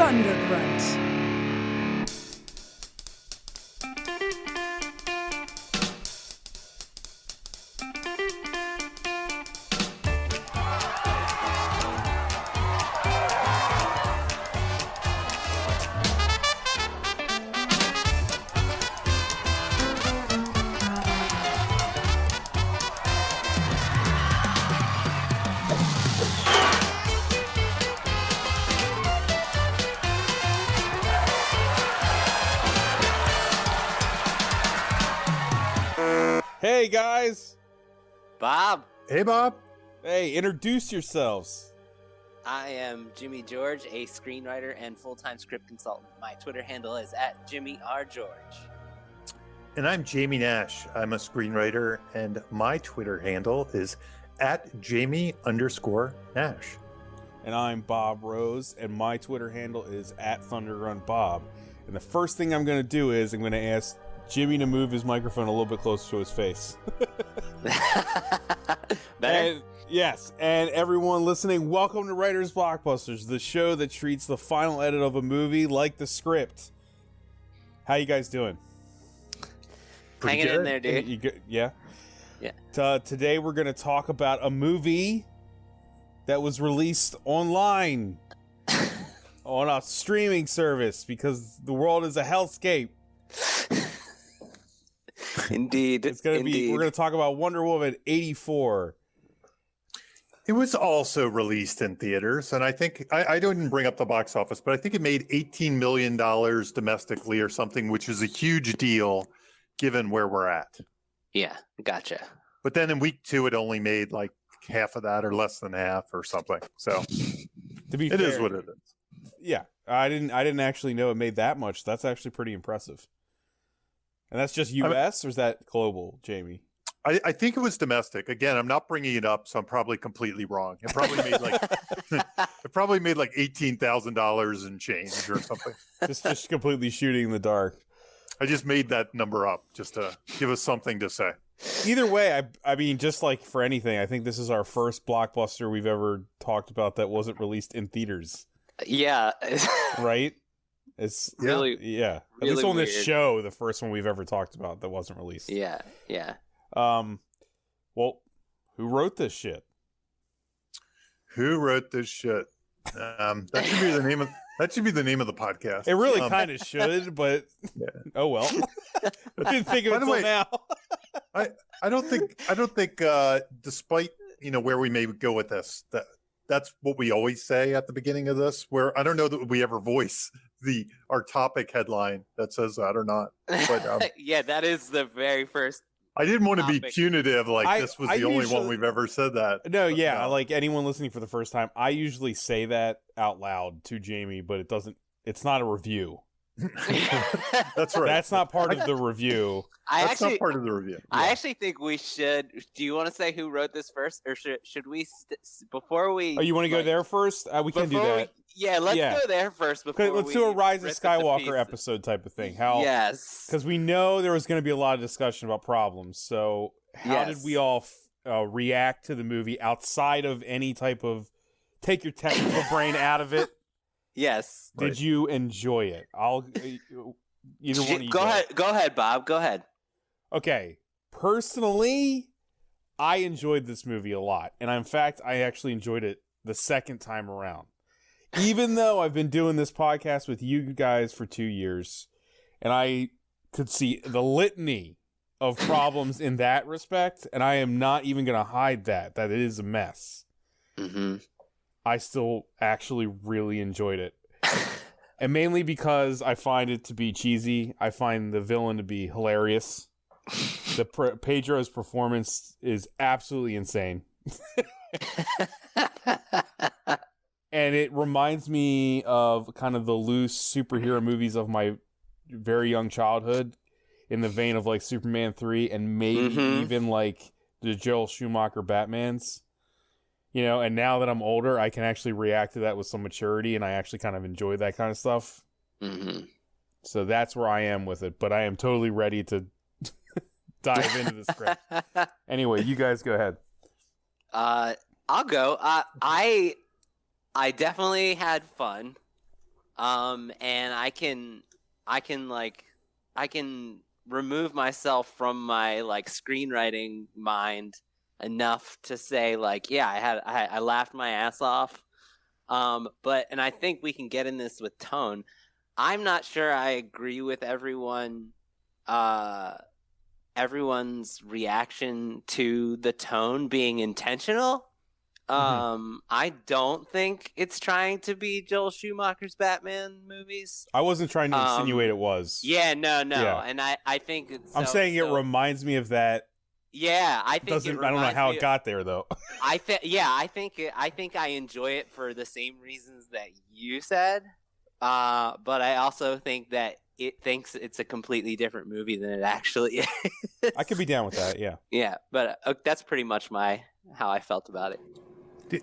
Thunder Grunt. Hey guys! Bob! Hey Bob! Hey, introduce yourselves. I am Jimmy George, a screenwriter and full-time script consultant. My Twitter handle is @JimmyRGeorge. And I'm Jamie Nash. I'm a screenwriter, and my Twitter handle is @Jamie_Nash. And I'm Bob Rose, and my Twitter handle is @ThunderRunBob. And the first thing I'm going to do is I'm going to ask Jimmy to move his microphone a little bit closer to his face. Better? Yes, and everyone listening, welcome to Writers Blockbusters, the show that treats the final edit of a movie like the script. How you guys doing? Hanging in there, dude. You good? Yeah? Yeah. Today we're going to talk about a movie that was released online on a streaming service because the world is a hellscape. Indeed. It's going to be, we're going to talk about Wonder Woman 84. It was also released in theaters, and I think, I didn't bring up the box office, but I think it made $18 million domestically or something, which is a huge deal given where we're at. Yeah, gotcha. But then in week 2, it only made like half of that or less than half or something. So To be it fair, is what it is. Yeah, I didn't actually know it made that much. That's actually pretty impressive. And that's just U.S. or is that global, Jamie? I think it was domestic. Again, I'm not bringing it up, so I'm probably completely wrong. It probably made like $18,000 and change or something. just completely shooting in the dark. I just made that number up just to give us something to say. Either way, I mean, just like for anything, I think this is our first blockbuster we've ever talked about that wasn't released in theaters. Yeah. Right? It's really, yeah. At really least on this weird. show, the first one we've ever talked about that wasn't released. Yeah. Well, who wrote this shit? Who wrote this shit? That should be the name of the podcast. It really kind of should, but Yeah. oh well. I didn't think of it until now. I don't think despite where we may go with this, that's what we always say at the beginning of this, where I don't know that we ever voice our topic headline that says that or not. But Yeah, that is the very first. I didn't want to be Topic. punitive, like this was I the only usually- one we've ever said that. No, But yeah, like anyone listening for the first time, I usually say that out loud to Jamie, but it's not a review. That's right. That's not part of the review. That's not part of the review. I actually think we should. Do you want to say who wrote this first, or should we before we? Oh, you want to go there first? We can do that. Let's go there first. Before Let's do a Rise of Skywalker episode type of thing. Yes. Because we know there was going to be a lot of discussion about problems. So how did we all react to the movie outside of any type of take your technical brain out of it? Yes. Did you enjoy it? Either one of you Go ahead, Bob. Go ahead. Okay. Personally, I enjoyed this movie a lot. And in fact, I actually enjoyed it the second time around. Even though I've been doing this podcast with you guys for 2 years, and I could see the litany of problems in that respect, and I am not even going to hide that it is a mess. Mm-hmm. I still actually really enjoyed it. And mainly because I find it to be cheesy. I find the villain to be hilarious. Pedro's performance is absolutely insane. And it reminds me of kind of the loose superhero movies of my very young childhood, in the vein of like Superman 3 and maybe even like the Joel Schumacher Batmans. And now that I'm older, I can actually react to that with some maturity, and I actually kind of enjoy that kind of stuff. Mm-hmm. So that's where I am with it, but I am totally ready to dive into the script. Anyway, you guys go ahead. I'll go. I definitely had fun. And I can remove myself from my like screenwriting mind enough to say like, yeah, I laughed my ass off. And I think we can get in this with tone. I'm not sure I agree with everyone's reaction to the tone being intentional. I don't think it's trying to be Joel Schumacher's Batman movies. I wasn't trying to insinuate it was. Yeah, no. Yeah. And I think it's I'm saying it reminds me of that. Yeah, I think I don't know how it got there though. I think I enjoy it for the same reasons that you said. But I also think that it thinks it's a completely different movie than it actually is. I could be down with that, yeah. Yeah, but that's pretty much how I felt about it.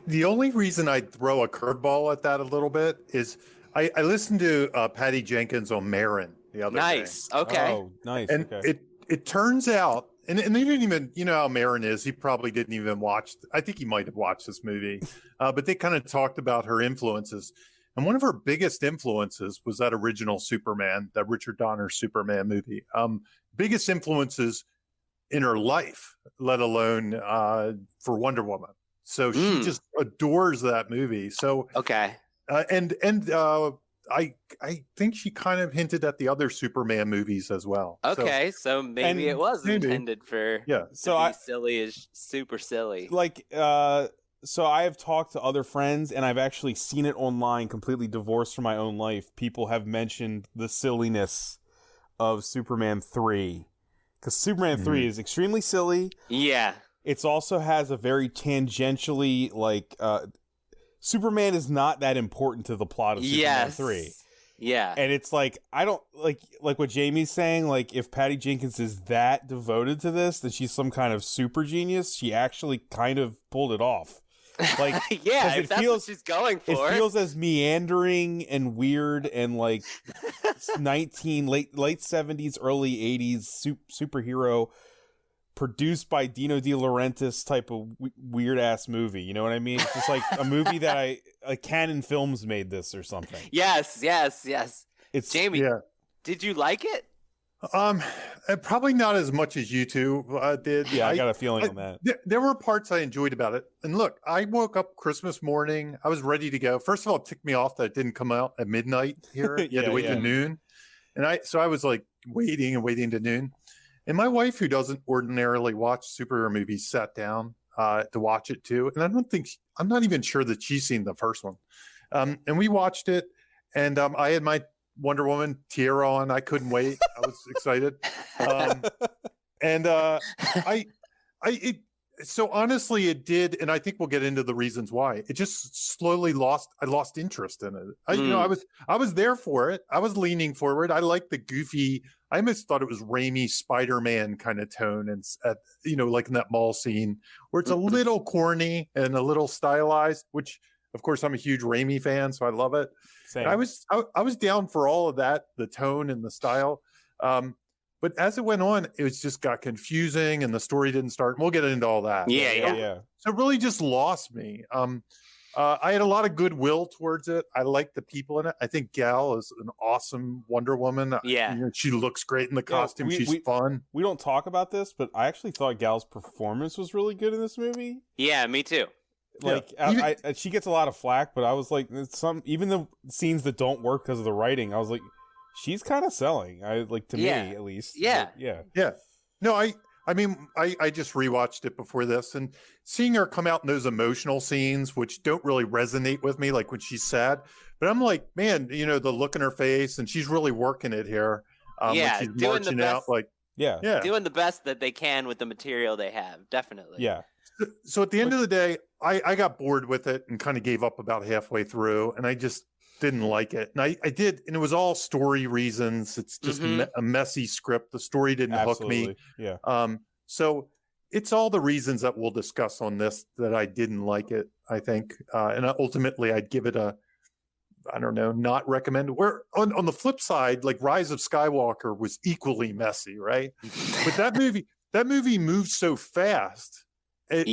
The only reason I'd throw a curveball at that a little bit is I listened to Patty Jenkins on Marin the other day. Nice. Okay. Oh, nice. And okay. it turns out, and they didn't even, you know how Marin is. He probably didn't even watch. I think he might have watched this movie, but they kind of talked about her influences. And one of her biggest influences was that original Superman, that Richard Donner Superman movie. Biggest influences in her life, let alone for Wonder Woman. So she just adores that movie. So okay, I think she kind of hinted at the other Superman movies as well. Okay, so maybe it was intended for silly is super silly. Like so I have talked to other friends and I've actually seen it online, completely divorced from my own life. People have mentioned the silliness of Superman 3. Because Superman 3 is extremely silly. Yeah. It also has a very tangentially, like, Superman is not that important to the plot of Superman 3. Yeah. And it's like, I don't, like what Jamie's saying, like, if Patty Jenkins is that devoted to this, that she's some kind of super genius, she actually kind of pulled it off. Like, yeah, if that's what she's going for. It feels as meandering and weird and like late 70s, early 80s superhero produced by Dino De Laurentiis type of weird ass movie. You know what I mean? It's just like a movie that Canon Films made this or something. Yes. It's Jamie. Yeah. Did you like it? Probably not as much as you two did. Yeah, I got a feeling on that. There were parts I enjoyed about it. And look, I woke up Christmas morning. I was ready to go. First of all, it ticked me off that it didn't come out at midnight here. You had to wait to noon. And I was like waiting to noon. And my wife, who doesn't ordinarily watch superhero movies, sat down to watch it too. And I'm not even sure that she's seen the first one. And we watched it. And I had my Wonder Woman tiara on. I couldn't wait. I was excited. So honestly, it did, and I think we'll get into the reasons why. It just slowly I lost interest in it. I was there for it. I was leaning forward. I liked the goofy. I almost thought it was Raimi Spider-Man kind of tone, and like in that mall scene where it's a little corny and a little stylized. Which, of course, I'm a huge Raimi fan, so I love it. Same. I was down for all of that, the tone and the style. But as it went on, it just got confusing and the story didn't start. We'll get into all that. Yeah. So it really just lost me. I had a lot of goodwill towards it. I like the people in it. I think Gal is an awesome Wonder Woman. Yeah. She looks great in the costume. She's fun. We don't talk about this, but I actually thought Gal's performance was really good in this movie. Yeah, me too. Like, she gets a lot of flack, but I was like, even the scenes that don't work because of the writing, I was like, she's kind of selling. Me at least. Yeah. No, I mean, I just rewatched it before this, and seeing her come out in those emotional scenes, which don't really resonate with me, like when she's sad. But I'm like, man, the look in her face, and she's really working it here. When she's marching out, doing the best that they can with the material they have, definitely. Yeah. So at the end of the day, I got bored with it and kind of gave up about halfway through, and I just didn't like it. And I did, and it was all story reasons. It's just a messy script. The story didn't hook me. Yeah. So it's all the reasons that we'll discuss on this that I didn't like it, I think. And ultimately I'd give it not recommend. Where on the flip side, like Rise of Skywalker was equally messy, right? But that movie moves so fast. It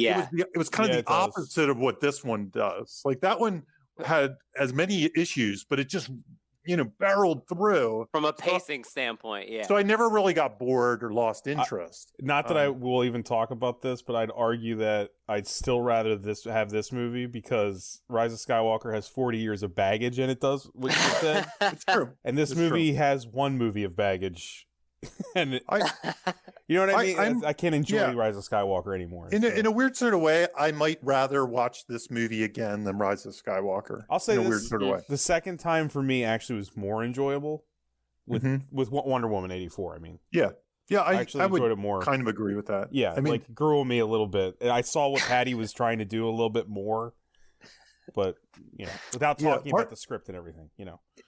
was kind of the opposite of what this one does. Like that one had as many issues, but it just barreled through. From a pacing standpoint, yeah. So I never really got bored or lost interest. Not that I will even talk about this, but I'd argue that I'd still rather have this movie because Rise of Skywalker has 40 years of baggage, and it does what you said. It's true. And this movie has one movie of baggage. And you know what I mean? I can't enjoy Rise of Skywalker anymore. In a weird sort of way, I might rather watch this movie again than Rise of Skywalker. I'll say in a this, weird sort of way. The second time for me actually was more enjoyable with Wonder Woman 84. I mean, yeah, I actually enjoyed it more. Kind of agree with that. Yeah, I mean, like grew on me a little bit. I saw what Patty was trying to do a little bit more, but without talking about the script and everything,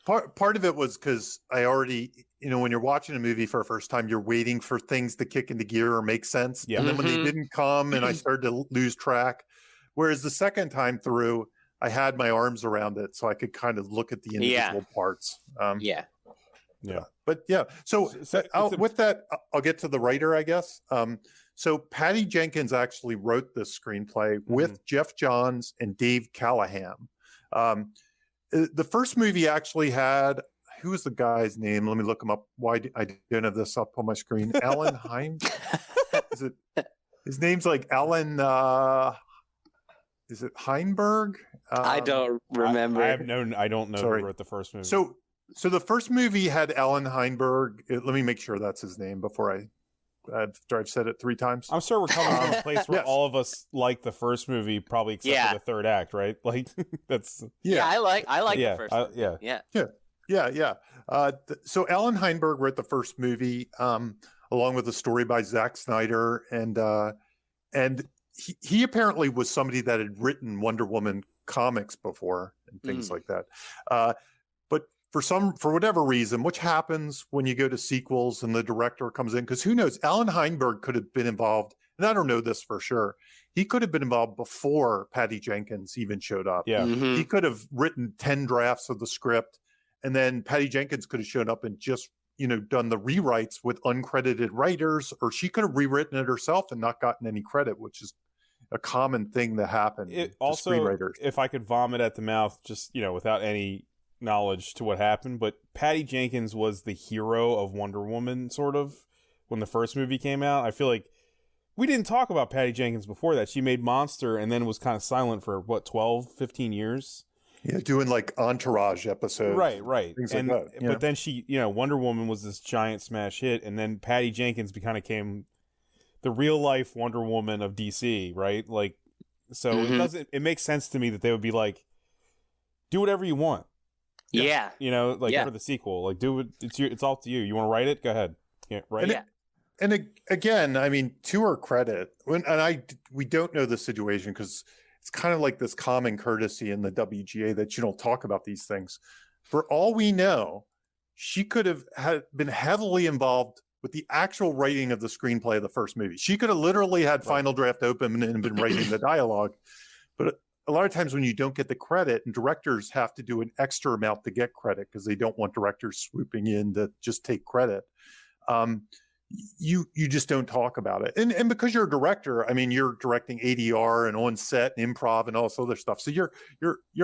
Part of it was because I already, when you're watching a movie for a first time, you're waiting for things to kick into gear or make sense. Yeah. And then when they didn't come and I started to lose track. Whereas the second time through, I had my arms around it so I could kind of look at the individual parts. Yeah. But yeah, so with that, I'll get to the writer, I guess. So Patty Jenkins actually wrote this screenplay with Jeff Johns and Dave Callahan. The first movie actually had, who was the guy's name? Let me look him up. Why I don't have this up on my screen? Alan Heim? Is it? His name's like Alan. Is it Heinberg? I don't remember. I don't know who wrote the first movie. So the first movie had Alan Heinberg. Let me make sure that's his name before after I've said it 3 times. I'm sure we're coming from a place where all of us like the first movie, probably except for the third act, right? Like that's I like the first movie. Yeah. So Alan Heinberg wrote the first movie, along with a story by Zack Snyder, and he apparently was somebody that had written Wonder Woman comics before and things like that. But for whatever reason, which happens when you go to sequels and the director comes in, because who knows, Alan Heinberg could have been involved, and I don't know this for sure. He could have been involved before Patty Jenkins even showed up. Yeah. He could have written 10 drafts of the script, and then Patty Jenkins could have shown up and just, done the rewrites with uncredited writers, or she could have rewritten it herself and not gotten any credit, which is a common thing that happened. Also, screenwriters. If I could vomit at the mouth, just, without any knowledge to what happened, but Patty Jenkins was the hero of Wonder Woman, sort of, when the first movie came out. I feel like we didn't talk about Patty Jenkins before that. She made Monster and then was kind of silent for 12, 15 years. Yeah, doing like Entourage episodes. Right. Things and, like that. But then she, Wonder Woman was this giant smash hit, and then Patty Jenkins kind of came the real life Wonder Woman of DC, right? Like, so it makes sense to me that they would be like, do whatever you want. Yeah. For the sequel, like do it. It's all to you. You want to write it? Go ahead. Yeah. Right. And again, I mean, to her credit, we don't know the situation because it's kind of like this common courtesy in the WGA that you don't talk about these things. For all we know, she could have been heavily involved with the actual writing of the screenplay of the first movie. She could have literally had final draft open and been writing the dialogue. But a lot of times when you don't get the credit, and directors have to do an extra amount to get credit because they don't want directors swooping in to just take credit. You just don't talk about it. And because you're a director, I mean, you're directing ADR and on set and improv and all this other stuff. So you're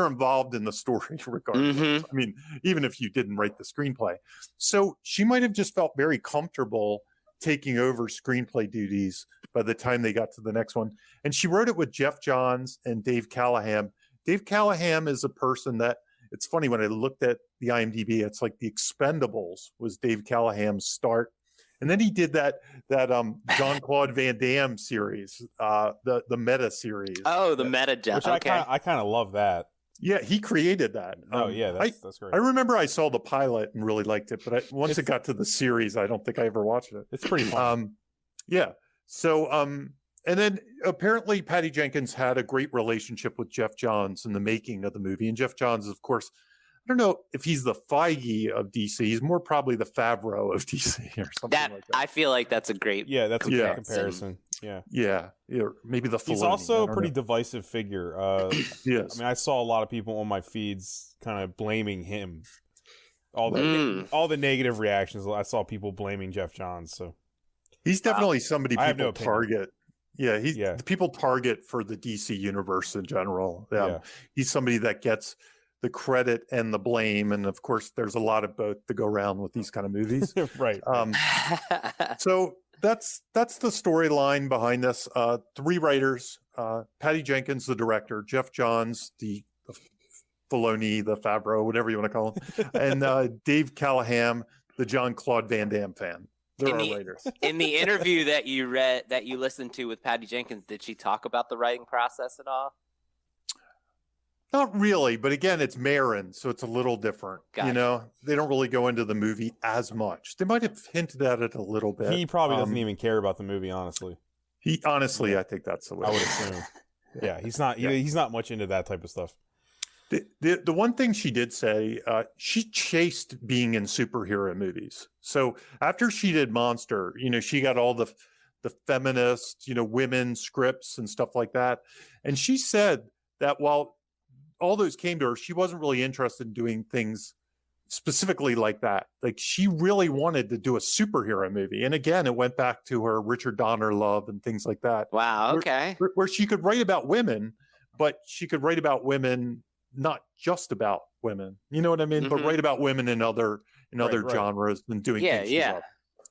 involved in the story regardless. I mean, even if you didn't write the screenplay. So she might have just felt very comfortable taking over screenplay duties by the time they got to the next one. And she wrote it with Jeff Johns and Dave Callahan. Dave Callahan is a person that, it's funny, when I looked at the IMDb, it's like The Expendables was Dave Callahan's start. And then he did that Jean-Claude Van Damme series, the Meta series. Oh, the Meta Jeff. Which I kind of love that. Yeah, he created that. That's great. I remember I saw the pilot and really liked it, but once it got to the series, I don't think I ever watched it. It's pretty fun. Yeah. So, and then apparently Patty Jenkins had a great relationship with Jeff Johns in the making of the movie. And Jeff Johns, of course, I don't know if he's the Feige of DC. He's more probably the Favreau of DC or something like that. I feel like that's a great that's a great comparison. Yeah, maybe the Filoni. He's also a pretty divisive figure. Yes. I mean, I saw a lot of people on my feeds kind of blaming him. All the negative reactions. I saw people blaming Jeff Johns. So he's definitely somebody people opinion. target. Yeah, people target for the DC universe in general. He's somebody that gets the credit and the blame, and of course, there's a lot of both to go around with these kind of movies. Right. So that's the storyline behind this. 3 writers: Patty Jenkins, the director; Jeff Johns, the Filoni, the Favreau, whatever you want to call him, and Dave Callahan, the Jean-Claude Van Damme fan. They're our writers. In the interview that you listened to with Patty Jenkins, did she talk about the writing process at all? Not really, but again, it's Marin, so it's a little different. Gotcha. You know, they don't really go into the movie as much. They might have hinted at it a little bit. He probably doesn't even care about the movie, honestly. I think that's the way. I would assume. Yeah, he's not. He's not much into that type of stuff. The one thing she did say, she chased being in superhero movies. So after she did Monster, you know, she got all the feminist, you know, women scripts and stuff like that. And she said that while all those came to her, she wasn't really interested in doing things specifically like that. Like, she really wanted to do a superhero movie. And again, it went back to her Richard Donner love and things like that. Wow. Okay. Where she could write about women, but she could write about women not just about women, you know what I mean? Mm-hmm. But write about women in other Right. genres and doing things. Yeah.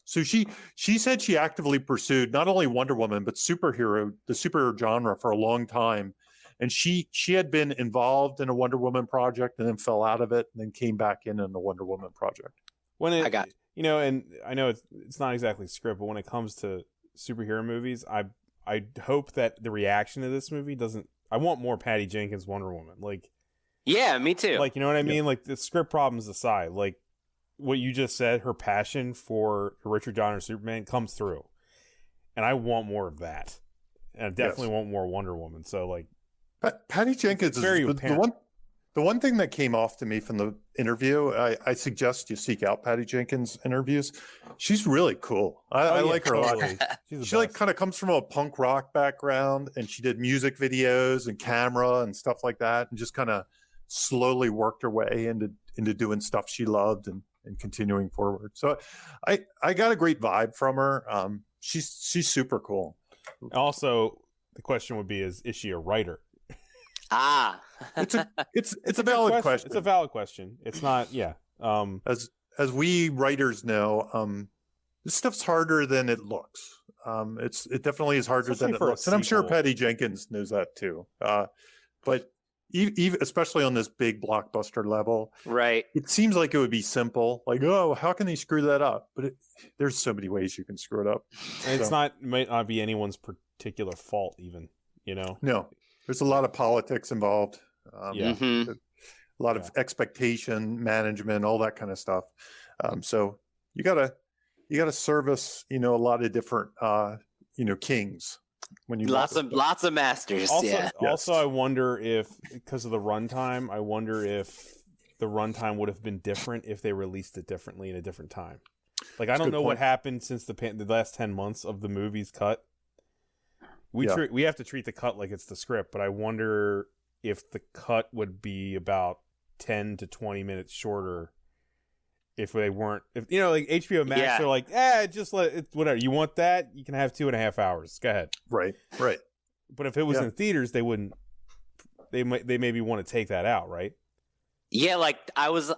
So she said she actively pursued not only Wonder Woman, but the superhero genre for a long time. And she had been involved in a Wonder Woman project and then fell out of it and then came back in the Wonder Woman project. I got, you know, and I know it's not exactly script, but when it comes to superhero movies, I hope that the reaction to this movie doesn't. I want more Patty Jenkins Wonder Woman. Like, yeah, me too. Like, you know what I mean? Like, the script problems aside, like what you just said, her passion for Richard Donner Superman comes through, and I want more of that. And I definitely want more Wonder Woman. So, like, Patty Jenkins is the one thing that came off to me from the interview. I suggest you seek out Patty Jenkins interviews. She's really cool. I like her a lot. She like kind of comes from a punk rock background, and she did music videos and camera and stuff like that, and just kind of slowly worked her way into doing stuff she loved and continuing forward. So I got a great vibe from her. She's super cool. Also, the question would be: Is she a writer? It's a valid question. It's a valid question. It's not. Yeah. As we writers know, this stuff's harder than it looks. It definitely is harder than it looks, and I'm sure Patty Jenkins knows that too. But even especially on this big blockbuster level, right? It seems like it would be simple, like, oh, how can they screw that up? But there's so many ways you can screw it up. And it's might not be anyone's particular fault, even. You know. No. There's a lot of politics involved. Mm-hmm. A lot of expectation management, all that kind of stuff. So you gotta service, you know, a lot of different, you know, kings when you lots of masters. Also, I wonder if, because of the runtime, the runtime would have been different if they released it differently in a different time. Like, I don't know what happened since the last 10 months of the movie's cut. We have to treat the cut like it's the script, but I wonder if the cut would be about 10 to 20 minutes shorter if they weren't. If, you know, like HBO Max are like, just let it, whatever. You want that? You can have 2.5 hours. Go ahead. Right. But if it was in theaters, they wouldn't. They maybe want to take that out, right? Yeah, like I was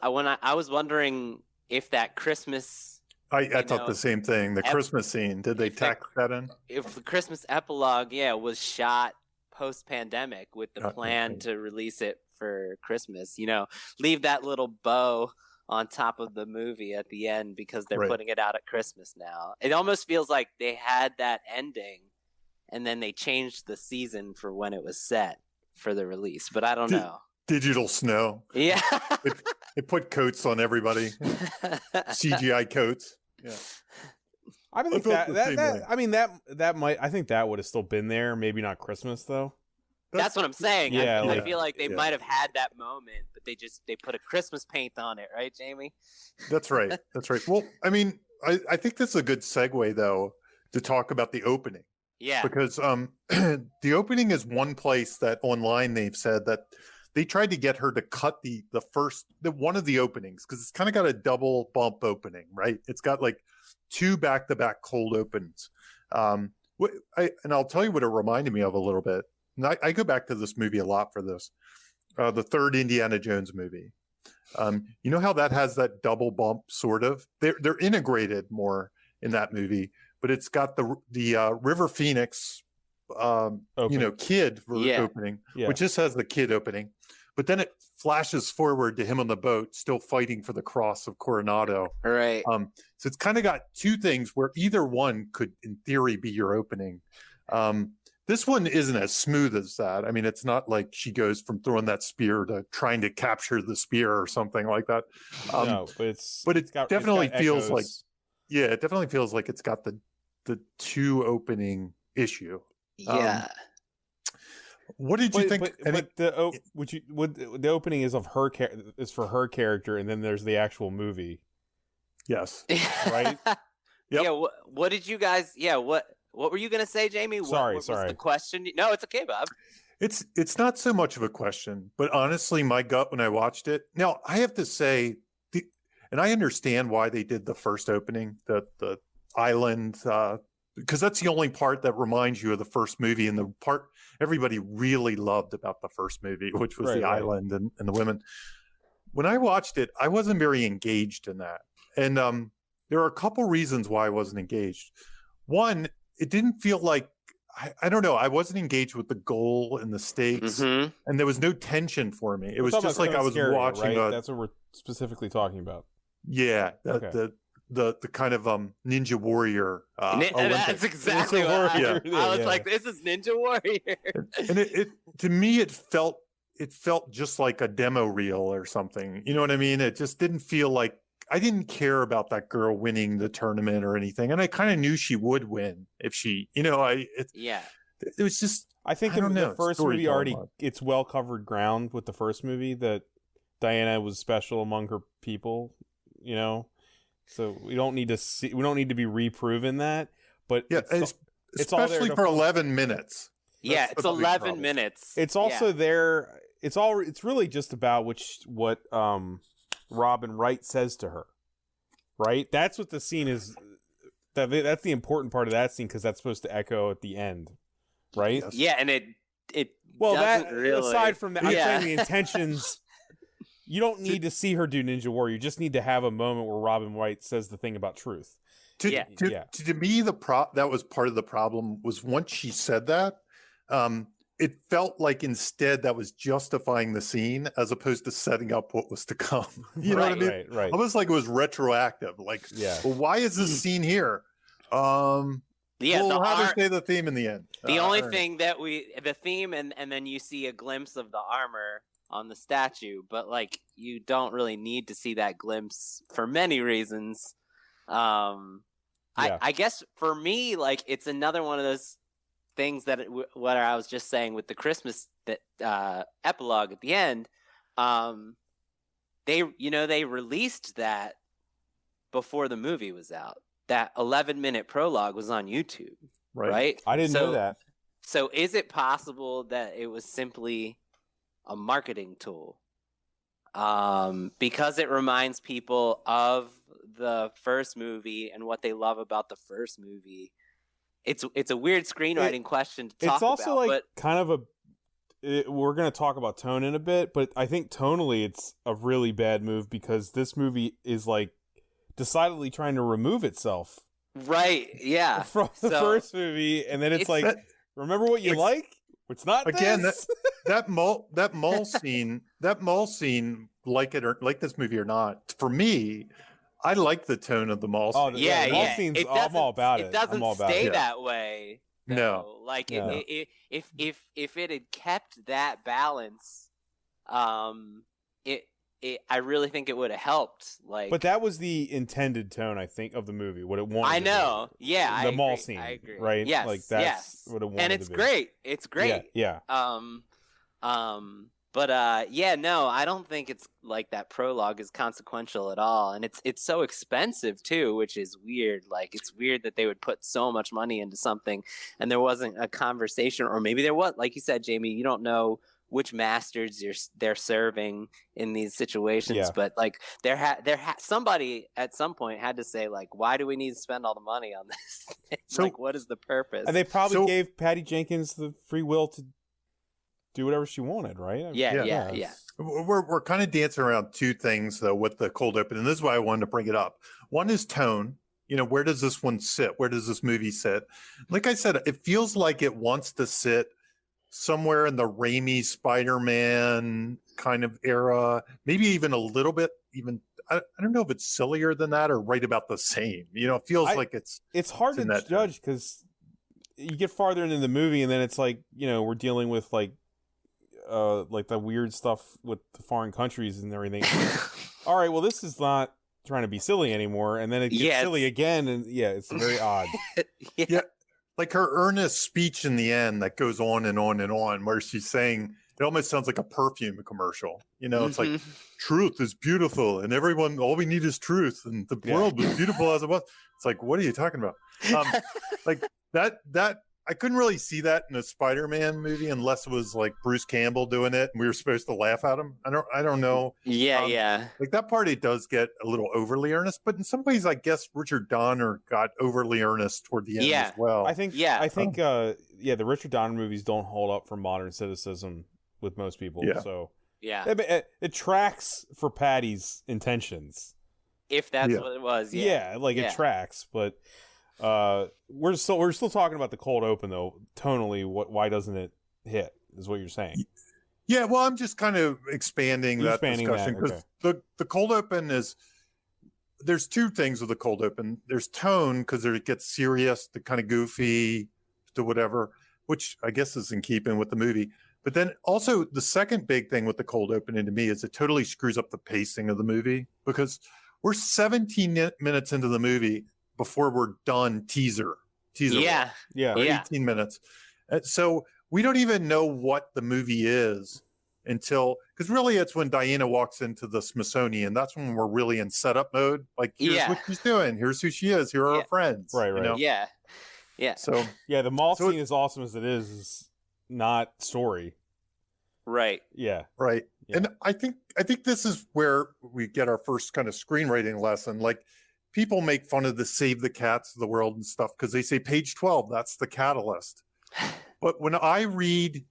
wondering if that Christmas. I thought the same thing. The Christmas scene. Did they tack that in? If the Christmas epilogue, was shot post-pandemic with the plan to release it for Christmas, you know, leave that little bow on top of the movie at the end because they're putting it out at Christmas now. It almost feels like they had that ending and then they changed the season for when it was set for the release. But I don't know. Digital snow. Yeah. They put coats on everybody. CGI coats. Yeah. I think that might. I think that would have still been there. Maybe not Christmas though. That's what I'm saying. Yeah, I feel like they might have had that moment, but they put a Christmas paint on it, right, Jamie? That's right. Well, I mean, I think this is a good segue though to talk about the opening. Yeah. Because the opening is one place that online they've said that they tried to get her to cut the one of the openings because it's kind of got a double bump opening, right? It's got like 2 back-to-back cold opens. And I'll tell you what it reminded me of a little bit. And I go back to this movie a lot for this. the third Indiana Jones movie. You know how that has that double bump, sort of? They're integrated more in that movie, but it's got the River Phoenix, kid opening, which just has the kid opening, but then it flashes forward to him on the boat, still fighting for the cross of Coronado. Right. So it's kind of got two things where either one could, in theory, be your opening. This one isn't as smooth as that. I mean, it's not like she goes from throwing that spear to trying to capture the spear or something like that. No, but it definitely feels echoes. like, it definitely feels like it's got the two opening issue. Yeah. What did you think? But the opening is of her is for her character, and then there's the actual movie. Yes. Right. Yep. Yeah. What did you guys? Yeah. What were you gonna say, Jamie? Sorry. Was the question? No, it's okay, Bob. It's not so much of a question, but honestly, my gut when I watched it. Now, I have to say, and I understand why they did the first opening, the island, because that's the only part that reminds you of the first movie, and the part everybody really loved about the first movie, which was the island and the women. When I watched it, I wasn't very engaged in that, and there are a couple reasons why I wasn't engaged. One, it didn't feel like, I don't know, I wasn't engaged with the goal and the stakes, and there was no tension for me. It was just like I was watching that's what we're specifically talking about. Yeah, the kind of Ninja Warrior. That's exactly what I was like. This is Ninja Warrior, and it to me it felt just like a demo reel or something. You know what I mean? It just didn't feel like, I didn't care about that girl winning the tournament or anything, and I kind of knew she would win if she, it was just. I think the first movie already, it's well covered ground with the first movie that Diana was special among her people, so we don't need to be reproven that, but especially for 11 minutes. Yeah, it's 11 minutes. It's also there. It's really just about what Robin Wright says to her, right? That's what the scene is. That's the important part of that scene, because that's supposed to echo at the end, right? Yes. Yeah, and it that really... aside from that, I'm saying the intentions. You don't need to see her do Ninja Warrior. You just need to have a moment where Robin Wright says the thing about truth. To me, that was part of the problem. Was once she said that, it felt like instead that was justifying the scene as opposed to setting up what was to come. You know what I mean? Right. Almost like it was retroactive. Like, well, why is this scene here? We'll have her say the theme in the end. The only thing that the theme, and then you see a glimpse of the armor on the statue, but like you don't really need to see that glimpse for many reasons. I guess for me, like, it's another one of those things that what I was just saying with the Christmas epilogue at the end. They released that before the movie was out. That 11-minute prologue was on YouTube, right? I didn't know that. So is it possible that it was simply a marketing tool, because it reminds people of the first movie and what they love about the first movie? It's a weird screenwriting question to talk about. It's also kind of we're going to talk about tone in a bit, but I think tonally it's a really bad move, because this movie is like decidedly trying to remove itself, right? Yeah, from the first movie, and then it's like, remember what you like. It's not again this. that mall scene, like it or like this movie or not. For me, I like the tone of the mall scene. The mall scene's, I'm all about it. It doesn't stay that way. Though. No, like if it had kept that balance, I really think it would have helped. Like, but that was the intended tone, I think, of the movie. What it wanted. I know. The mall scene. I agree. Right. Yes. Like that's what it wanted. And it's great. It's great. Yeah. But no, I don't think it's like that prologue is consequential at all, and it's so expensive too, which is weird. Like, it's weird that they would put so much money into something, and there wasn't a conversation, or maybe there was. Like you said, Jamie, you don't know which masters they're serving in these situations, but like somebody at some point had to say, like, why do we need to spend all the money on this? So, like, what is the purpose? And they probably gave Patty Jenkins the free will do whatever she wanted, right? I mean, Yeah. We're kind of dancing around two things though with the cold open, and this is why I wanted to bring it up. One is tone. Where does this one sit? Where does this movie sit? Like I said, it feels like it wants to sit somewhere in the Raimi Spider-Man kind of era, maybe even a little bit, even I don't know if it's sillier than that or right about the same. It feels like it's hard to judge because you get farther into the movie and then it's like, we're dealing with like the weird stuff with the foreign countries and everything. All right, well, this is not trying to be silly anymore, and then it gets silly again, and it's very odd. Yeah, like her earnest speech in the end that goes on and on and on, where she's saying it almost sounds like a perfume commercial. It's like truth is beautiful, and everyone, all we need is truth, and the world was beautiful as it was. It's like, what are you talking about? Like that. I couldn't really see that in a Spider-Man movie unless it was like Bruce Campbell doing it and we were supposed to laugh at him. I don't know. Yeah. Like that part, it does get a little overly earnest, but in some ways, I guess Richard Donner got overly earnest toward the end as well. I think the Richard Donner movies don't hold up for modern cynicism with most people. Yeah. So it tracks for Patty's intentions. If that's what it was. It tracks, but we're still talking about the cold open though. Tonally, why doesn't it hit? Is what you're saying? Yeah, well, I'm just kind of expanding that discussion because the cold open is. There's two things with the cold open. There's tone because it gets serious, to kind of goofy, to whatever, which I guess is in keeping with the movie. But then also the second big thing with the cold open, to me, is it totally screws up the pacing of the movie because we're 17 minutes into the movie before we're done teaser. Yeah. 18 minutes. So we don't even know what the movie is because really it's when Diana walks into the Smithsonian. That's when we're really in setup mode. Like, here's what she's doing. Here's who she is. Here are her friends. Right. Yeah. So the mall scene, as awesome as it is not story. Right. Yeah. Right. Yeah. And I think this is where we get our first kind of screenwriting lesson. Like, people make fun of the Save the Cats of the world and stuff because they say page 12, that's the catalyst. But when I read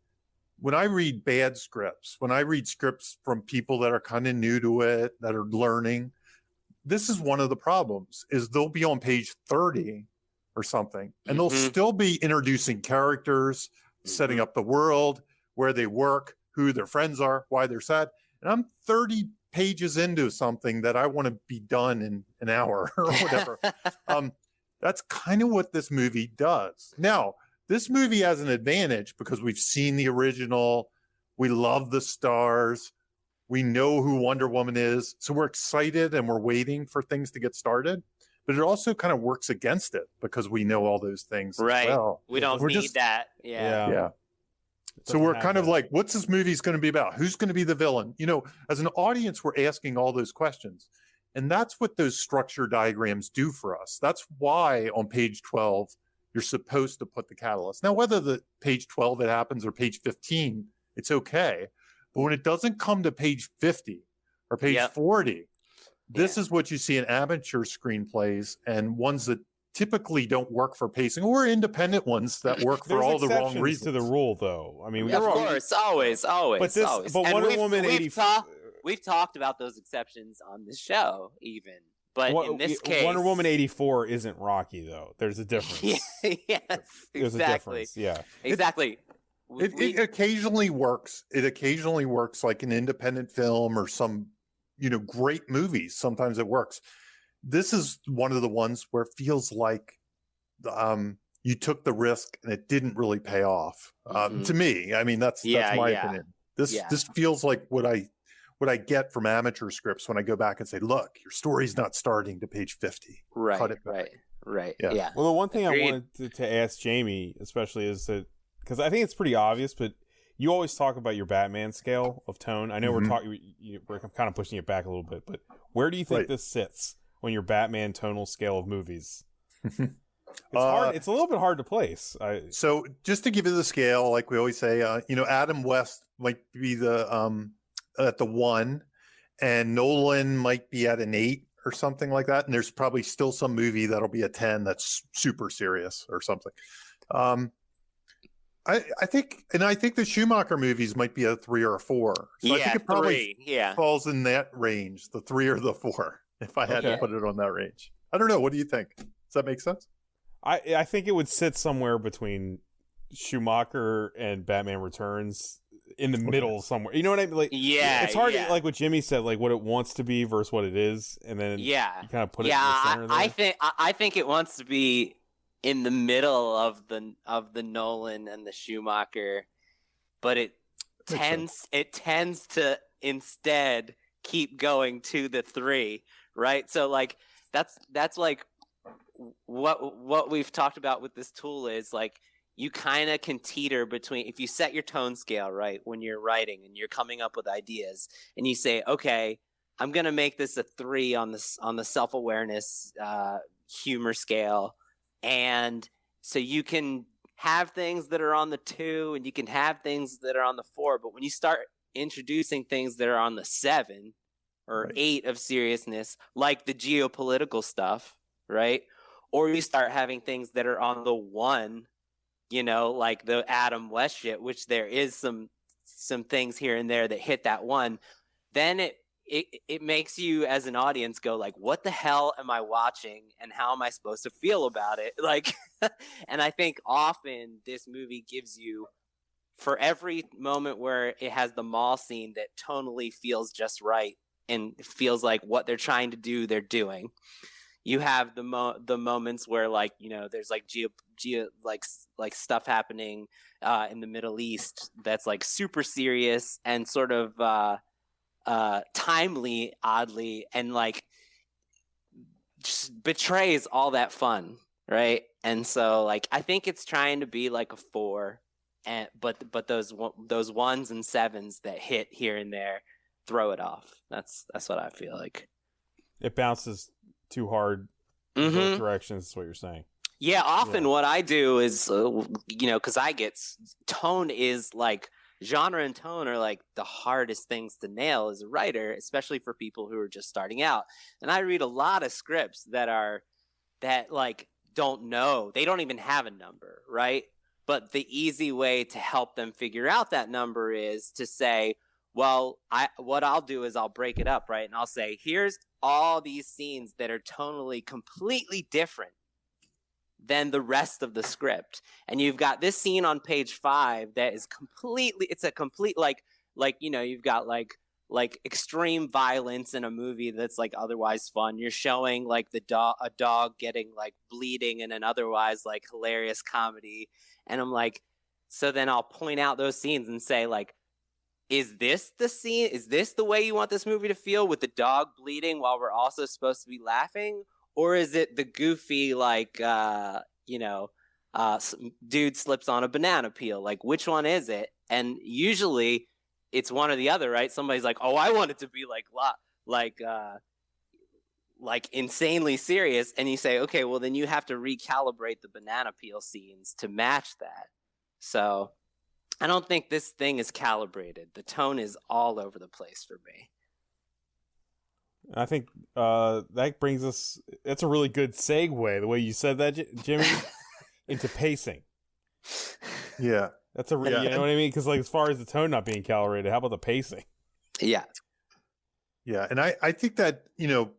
bad scripts, when I read scripts from people that are kind of new to it, that are learning, this is one of the problems, is they'll be on page 30 or something, and they'll still be introducing characters, setting up the world, where they work, who their friends are, why they're sad. And I'm 30 pages into something that I want to be done in an hour or whatever. That's kind of what this movie does. Now, this movie has an advantage because we've seen the original. We love the stars. We know who Wonder Woman is. So we're excited and we're waiting for things to get started. But it also kind of works against it because we know all those things as well. We don't need that. Yeah. So we're kind of like, what's this movie's going to be about? Who's going to be the villain? As an audience, we're asking all those questions. And that's what those structure diagrams do for us. That's why on page 12, you're supposed to put the catalyst. Now, whether the page 12 it happens or page 15, it's okay. But when it doesn't come to page 50 or page 40, this is what you see in amateur screenplays and ones that typically don't work for pacing, or independent ones that work for all the wrong reasons. To the rule, though. I mean, of course, always. But Wonder Woman 84. We've talked about those exceptions on the show, even. But in this case, Wonder Woman 84 isn't Rocky, though. There's a difference. Yes, There's a difference. Yeah, exactly. It occasionally works. It occasionally works, like an independent film or some, great movies. Sometimes it works. This is one of the ones where it feels like you took the risk and it didn't really pay off. To me, I mean, that's my opinion. This feels like what I get from amateur scripts when I go back and say, look, your story's not starting to page 50. Right. Cut it back. Right. Yeah. Yeah. Well, the one thing I wanted to ask Jamie, especially, is that, because I think it's pretty obvious, but you always talk about your Batman scale of tone. I know we're kind of pushing it back a little bit, but where do you think this sits on your Batman tonal scale of movies? It's hard. It's a little bit hard to place. So just to give you the scale, like we always say, Adam West might be at the 1, and Nolan might be at an 8 or something like that. And there's probably still some movie that'll be a 10 that's super serious or something. I think the Schumacher movies might be a 3 or a 4. So I think it probably 3. Yeah. falls in that range, the 3 or the 4, if I had to Okay. put it on that range. I don't know. What do you think? Does that make sense? I think it would sit somewhere between Schumacher and Batman Returns, in the middle somewhere. You know what I mean? Like, Yeah, it's hard, yeah. like what Jimmy said, like what it wants to be versus what it is, and then Yeah. you kind of put it in the center there. I think it wants to be in the middle of the Nolan and the Schumacher, but it tends to instead keep going to the 3, right? So like that's like what we've talked about with this tool is like you kind of can teeter between, if you set your tone scale right when you're writing and you're coming up with ideas and you say, okay, I'm gonna make this a 3 on the self-awareness humor scale, and so you can have things that are on the 2 and you can have things that are on the 4, but when you start introducing things that are on the 7 or 8 of seriousness, like the geopolitical stuff, right? Or you start having things that are on the 1, you know, like the Adam West shit, which there is some things here and there that hit that 1, then it makes you as an audience go like, what the hell am I watching and how am I supposed to feel about it? Like, and I think often this movie gives you, for every moment where it has the mall scene that tonally feels just right and feels like what they're trying to do, they're doing. You have the moments where, like, you know, there's like like stuff happening in the Middle East that's like super serious and sort of timely, oddly, and like just betrays all that fun, right? And so like I think it's trying to be like a 4, and but those 1s and 7s that hit here and there throw it off. That's what I feel like. It bounces too hard in both directions. Is what you're saying. Yeah, often what I do is, you know, because tone is like, genre and tone are like the hardest things to nail as a writer, especially for people who are just starting out. And I read a lot of scripts that like don't know, they don't even have a number, right? But the easy way to help them figure out that number is to say, well, what I'll do is I'll break it up, right? And I'll say, here's all these scenes that are tonally completely different than the rest of the script. And you've got this scene on page 5 that is it's a complete, like, you know, you've got like extreme violence in a movie that's like otherwise fun. You're showing like a dog getting like bleeding in an otherwise like hilarious comedy. And I'm like, so then I'll point out those scenes and say like, is this the scene? Is this the way you want this movie to feel, with the dog bleeding while we're also supposed to be laughing? Or is it the goofy, like, you know, dude slips on a banana peel? Like, which one is it? And usually it's one or the other, right? Somebody's like, oh, I want it to be like insanely serious. And you say, okay, well, then you have to recalibrate the banana peel scenes to match that. So I don't think this thing is calibrated. The tone is all over the place for me. I think that brings us. That's a really good segue, the way you said that, Jimmy, into pacing. Yeah, that's you know what I mean? Because like, as far as the tone not being calibrated, how about the pacing? Yeah, and I think that, you know,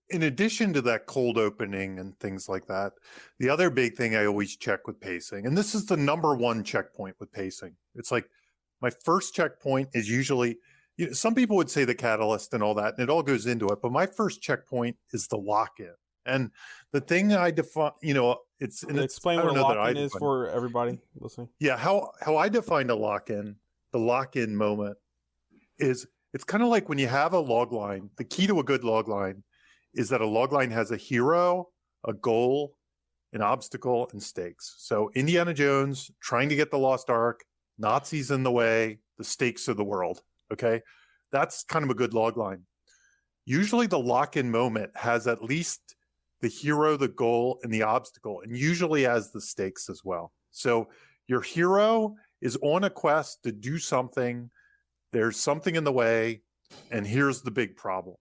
in addition to that cold opening and things like that, the other big thing I always check with pacing, and this is the number 1 checkpoint with pacing. It's like my first checkpoint is usually, you know, some people would say the catalyst and all that, and it all goes into it. But my first checkpoint is the lock-in. And the thing I define, you know, explain what a lock-in is for everybody listening. Yeah, how I define a lock-in, the lock-in moment is, it's kind of like when you have a log line. The key to a good log line is that a log line has a hero, a goal, an obstacle, and stakes. So Indiana Jones trying to get the Lost Ark, Nazis in the way, the stakes of the world. Okay, that's kind of a good log line. Usually the lock-in moment has at least the hero, the goal, and the obstacle, and usually has the stakes as well. So your hero is on a quest to do something. There's something in the way, and here's the big problem.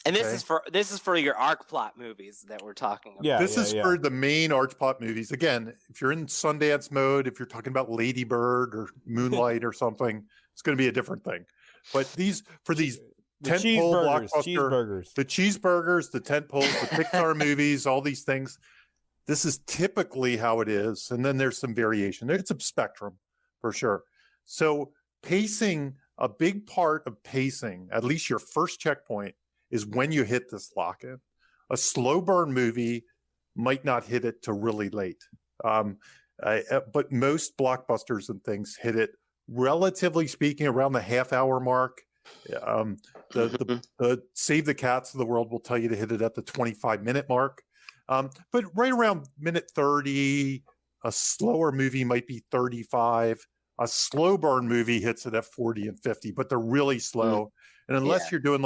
And Okay. this is for your arc plot movies that we're talking about. Yeah, This is for the main arch plot movies. Again, if you're in Sundance mode, if you're talking about Lady Bird or Moonlight or something, it's going to be a different thing. But these the tentpole cheeseburgers, the cheeseburgers, the tentpoles, the Pixar movies, all these things. This is typically how it is, and then there's some variation. It's a spectrum for sure. So pacing, a big part of pacing, at least your first checkpoint, is when you hit this lock-in. A slow burn movie might not hit it till really late. But most blockbusters and things hit it, relatively speaking, around the half-hour mark. The Save the Cats of the world will tell you to hit it at the 25-minute mark. But right around minute 30, a slower movie might be 35. A slow burn movie hits it at 40 and 50, but they're really slow. And unless you're doing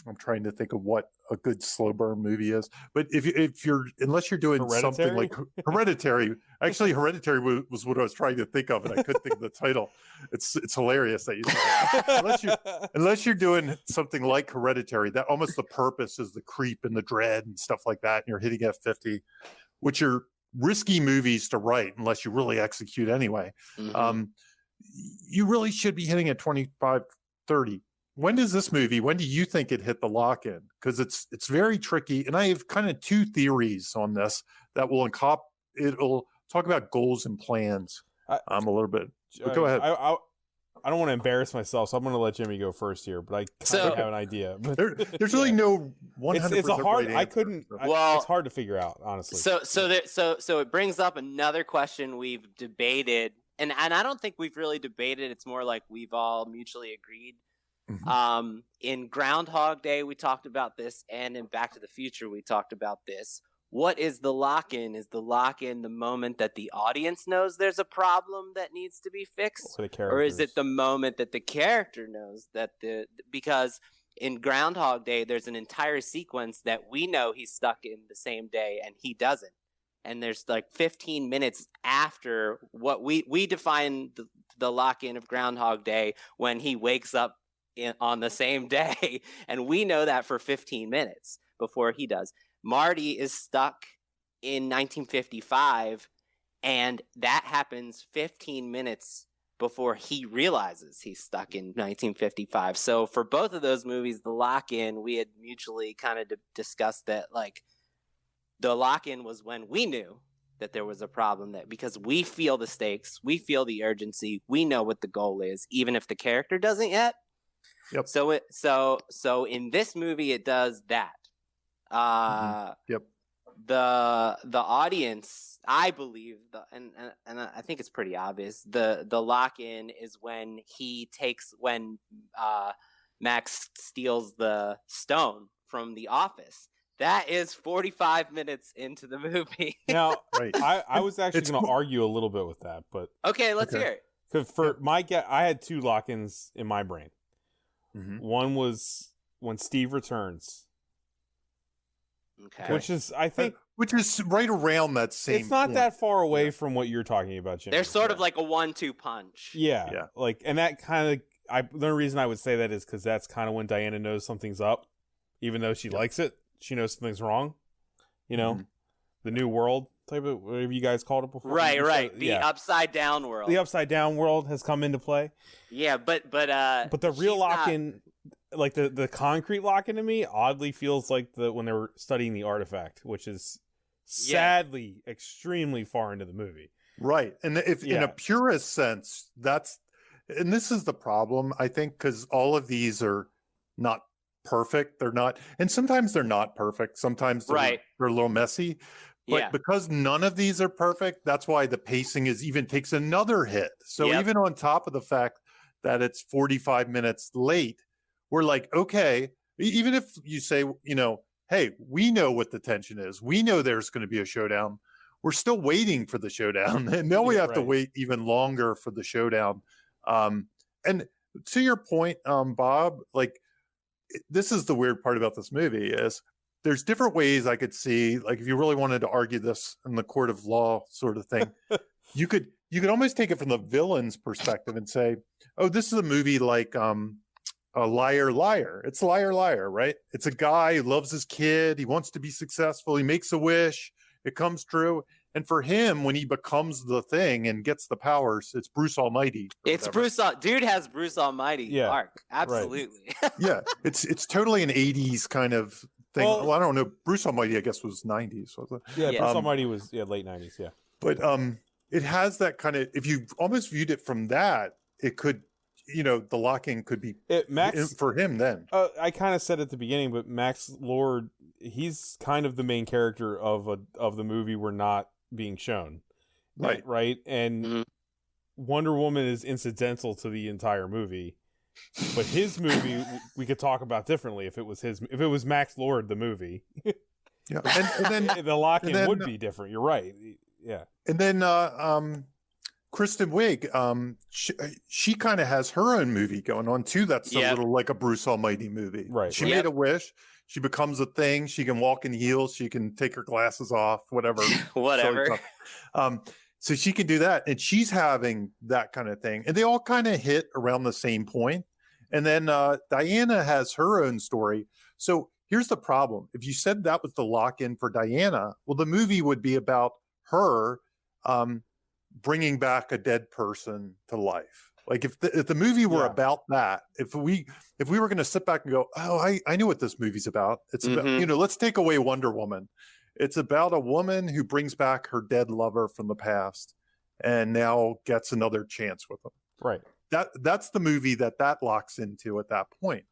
I'm trying to think of what a good slow burn movie is. But unless you're doing something like Hereditary, actually Hereditary was what I was trying to think of, and I couldn't think of the title. It's hilarious that you say that. unless you're doing something like Hereditary, that almost the purpose is the creep and the dread and stuff like that, and you're hitting at 50, which are risky movies to write unless you really execute anyway. You really should be hitting at 25, 30. When do you think it hit the lock-in? Because it's very tricky, and I have kind of two theories on this that it'll talk about goals and plans a little bit. But go ahead. I don't want to embarrass myself, so I'm going to let Jimmy go first here, but I kind of have an idea. But there's really no 100%. It's a hard. Right I answer, couldn't. so. It's hard to figure out, honestly. So it brings up another question we've debated, and I don't think we've really debated. It's more like we've all mutually agreed. In Groundhog Day, we talked about this, and in Back to the Future, we talked about this. What is the lock-in? Is the lock-in the moment that the audience knows there's a problem that needs to be fixed? Or is it the moment that the character knows that because in Groundhog Day, there's an entire sequence that we know he's stuck in the same day and he doesn't. And there's like 15 minutes after what we define the lock-in of Groundhog Day when he wakes up on the same day, and we know that for 15 minutes before he does. Marty is stuck in 1955, and that happens 15 minutes before he realizes he's stuck in 1955. So for both of those movies, the lock-in, we had mutually kind of discussed that, like, the lock-in was when we knew that there was a problem, that because we feel the stakes, we feel the urgency, we know what the goal is, even if the character doesn't yet. Yep. So in this movie, it does that. Yep. The audience, I believe, and I think it's pretty obvious. The lock-in is when Max steals the stone from the office. That is 45 minutes into the movie. Now, Right. I was actually going to argue a little bit with that, but okay, let's hear it. because for my I had two lock-ins in my brain. One was when Steve returns, which is, I think, which is right around that same. it's not point. that far away from what you're talking about, Jimmy. They're sort of like a 1-2 punch. Yeah. Like, and that kind of, the only reason I would say that is because that's kind of when Diana knows something's up, even though she likes it. She knows something's wrong. You know, the new world type of, whatever you guys called it before. Right. The upside down world. The upside down world has come into play. Yeah, but the real lock-in, like the concrete lock-in to me, oddly feels like when they were studying the artifact, which is sadly extremely far into the movie. Right. And if in a purist sense, and this is the problem, I think, because all of these are not perfect. They're not, and sometimes they're not perfect. Sometimes they're a little messy. But because none of these are perfect, that's why the pacing takes another hit. So even on top of the fact that it's 45 minutes late, we're like, okay, even if you say, hey, we know what the tension is. We know there's going to be a showdown. We're still waiting for the showdown. And now we have to wait even longer for the showdown. And to your point, Bob, like, this is the weird part about this movie is there's different ways I could see, like, if you really wanted to argue this in the court of law sort of thing, you could almost take it from the villain's perspective and say, oh, this is a movie like a liar, liar. It's liar, liar, right? It's a guy who loves his kid. He wants to be successful. He makes a wish. It comes true. And for him, when he becomes the thing and gets the powers, it's Bruce Almighty. It's Bruce. Dude has Bruce Almighty arc. Absolutely. Right. Yeah, it's totally an 80s kind of thing. Well, I don't know. Bruce Almighty, I guess, was 90s. Was it? Yeah, Bruce Almighty was late 90s. Yeah, but it has that kind of. If you almost viewed it from that, it could, the lock-in could be Max for him then. I kind of said at the beginning, but Max Lord, he's kind of the main character of the movie we're not being shown, right, and Wonder Woman is incidental to the entire movie, but his movie we could talk about differently if it was Max Lord the movie. Yeah, and then the lock-in would be different. You're right. Yeah, and then Kristen Wiig, she kind of has her own movie going on too. That's a little like a Bruce Almighty movie. Right. She made a wish. She becomes a thing. She can walk in heels. She can take her glasses off, whatever. Whatever. So she can do that. And she's having that kind of thing. And they all kind of hit around the same point. And then Diana has her own story. So here's the problem. If you said that was the lock-in for Diana, well, the movie would be about her bringing back a dead person to life. Like if the movie were about that, if we were going to sit back and go, oh, I knew what this movie's about. It's about, let's take away Wonder Woman. It's about a woman who brings back her dead lover from the past and now gets another chance with him. Right. That's the movie that locks into at that point.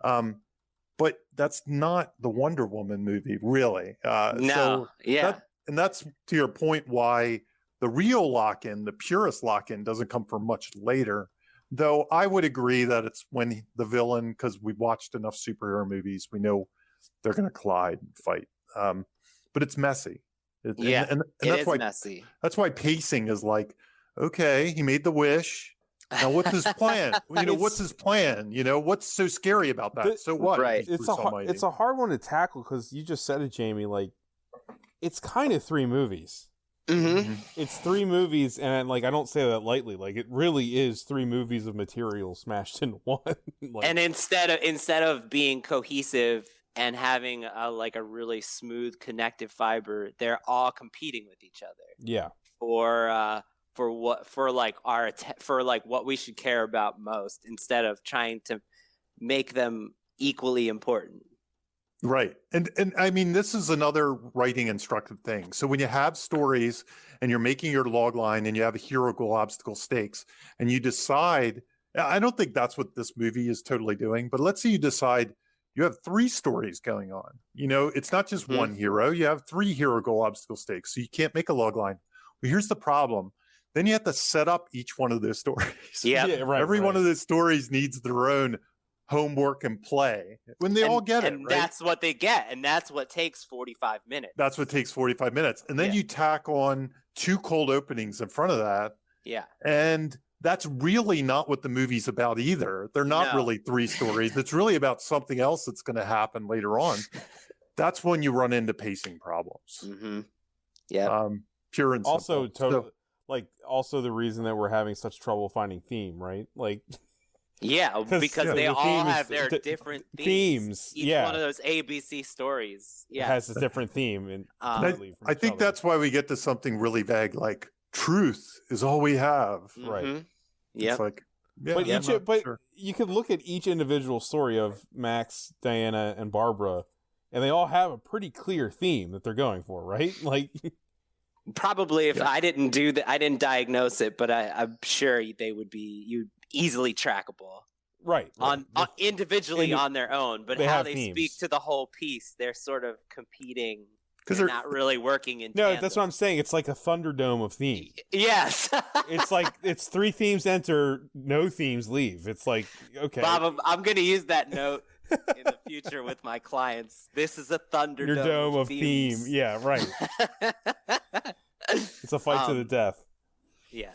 But that's not the Wonder Woman movie, really. No. And that's to your point why the real lock-in, the purest lock-in, doesn't come for much later. Though I would agree that it's when the villain, because we've watched enough superhero movies, we know they're going to collide and fight. But it's messy. And that's why messy. That's why pacing is like, okay, he made the wish. Now what's his plan? What's his plan? What's so scary about that? So what? Right. It's a hard one to tackle because you just said it, Jamie. Like, it's kind of 3 movies. Mm-hmm. It's 3 movies, and I don't say that lightly. Like, it really is 3 movies of material smashed in one. And instead of being cohesive and having a really smooth connective fiber, they're all competing with each other. Yeah. For what we should care about most, instead of trying to make them equally important. Right. And I mean, this is another writing instructive thing. So when you have stories and you're making your log line and you have a hero goal obstacle stakes and you decide, I don't think that's what this movie is totally doing, but let's say you decide you have 3 stories going on. It's not just one hero. You have 3 hero goal obstacle stakes. So you can't make a log line. Well, here's the problem. Then you have to set up each one of those stories. Yeah, right. Every one of those stories needs their own homework and play when they all get it. And that's what they get. And that's what takes 45 minutes. That's what takes 45 minutes. And then you tack on 2 cold openings in front of that. Yeah. And that's really not what the movie's about either. They're not really 3 stories. It's really about something else that's going to happen later on. That's when you run into pacing problems. Mm-hmm. Yeah. Pure and also simple. Also the reason that we're having such trouble finding theme, right? Like, yeah, because they all have their different themes. Each one of those ABC stories has a different theme. And I think that's why we get to something really vague, like truth is all we have. Right. Yeah. It's like, you could look at each individual story of Max, Diana, and Barbara, and they all have a pretty clear theme that they're going for, right? Like, probably if I didn't I didn't diagnose it, but I'm sure they would be easily trackable, right? On individually on their own, but how they themes. Speak to the whole piece, they're sort of competing because they're not really working in. No, tandem. that's what I'm saying. It's like a Thunderdome of themes. Yes, it's like it's 3 themes enter, no themes leave. It's like, okay, Bob, I'm going to use that note in the future with my clients. This is a Thunderdome of theme. Yeah, right. It's a fight to the death. Yeah.